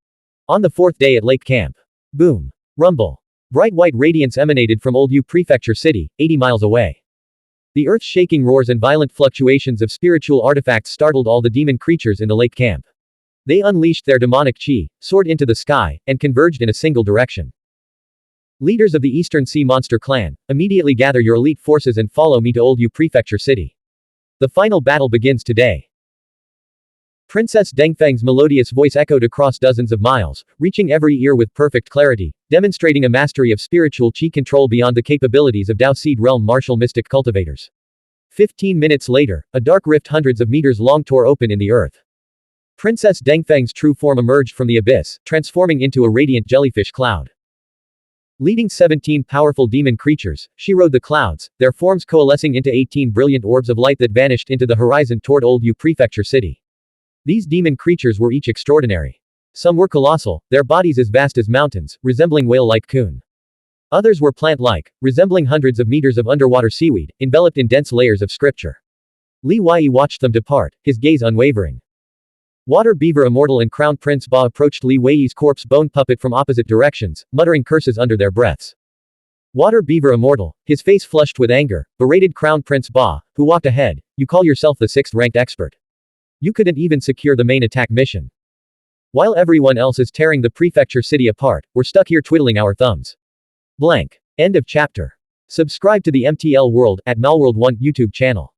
Speaker 1: On the fourth day at Lake Camp. Boom. Rumble. Bright white radiance emanated from Old Yu Prefecture City, 80 miles away. The earth-shaking roars and violent fluctuations of spiritual artifacts startled all the demon creatures in the lake camp. They unleashed their demonic chi, soared into the sky, and converged in a single direction. Leaders of the Eastern Sea Monster Clan, immediately gather your elite forces and follow me to Old Yu Prefecture City. The final battle begins today. Princess Dengfeng's melodious voice echoed across dozens of miles, reaching every ear with perfect clarity, demonstrating a mastery of spiritual chi control beyond the capabilities of Dao Seed Realm martial mystic cultivators. 15 minutes later, a dark rift hundreds of meters long tore open in the earth. Princess Dengfeng's true form emerged from the abyss, transforming into a radiant jellyfish cloud. Leading 17 powerful demon creatures, she rode the clouds, their forms coalescing into 18 brilliant orbs of light that vanished into the horizon toward Old Yu Prefecture City. These demon creatures were each extraordinary. Some were colossal, their bodies as vast as mountains, resembling whale-like coon. Others were plant-like, resembling hundreds of meters of underwater seaweed, enveloped in dense layers of scripture. Li Wei watched them depart, his gaze unwavering. Water Beaver Immortal and Crown Prince Ba approached Li Wei's corpse bone puppet from opposite directions, muttering curses under their breaths. Water Beaver Immortal, his face flushed with anger, berated Crown Prince Ba, who walked ahead. You call yourself the 6th-ranked expert. You couldn't even secure the main attack mission. While everyone else is tearing the prefecture city apart, we're stuck here twiddling our thumbs. Blank. End of chapter. Subscribe to the MTL World at Malworld 1 YouTube channel.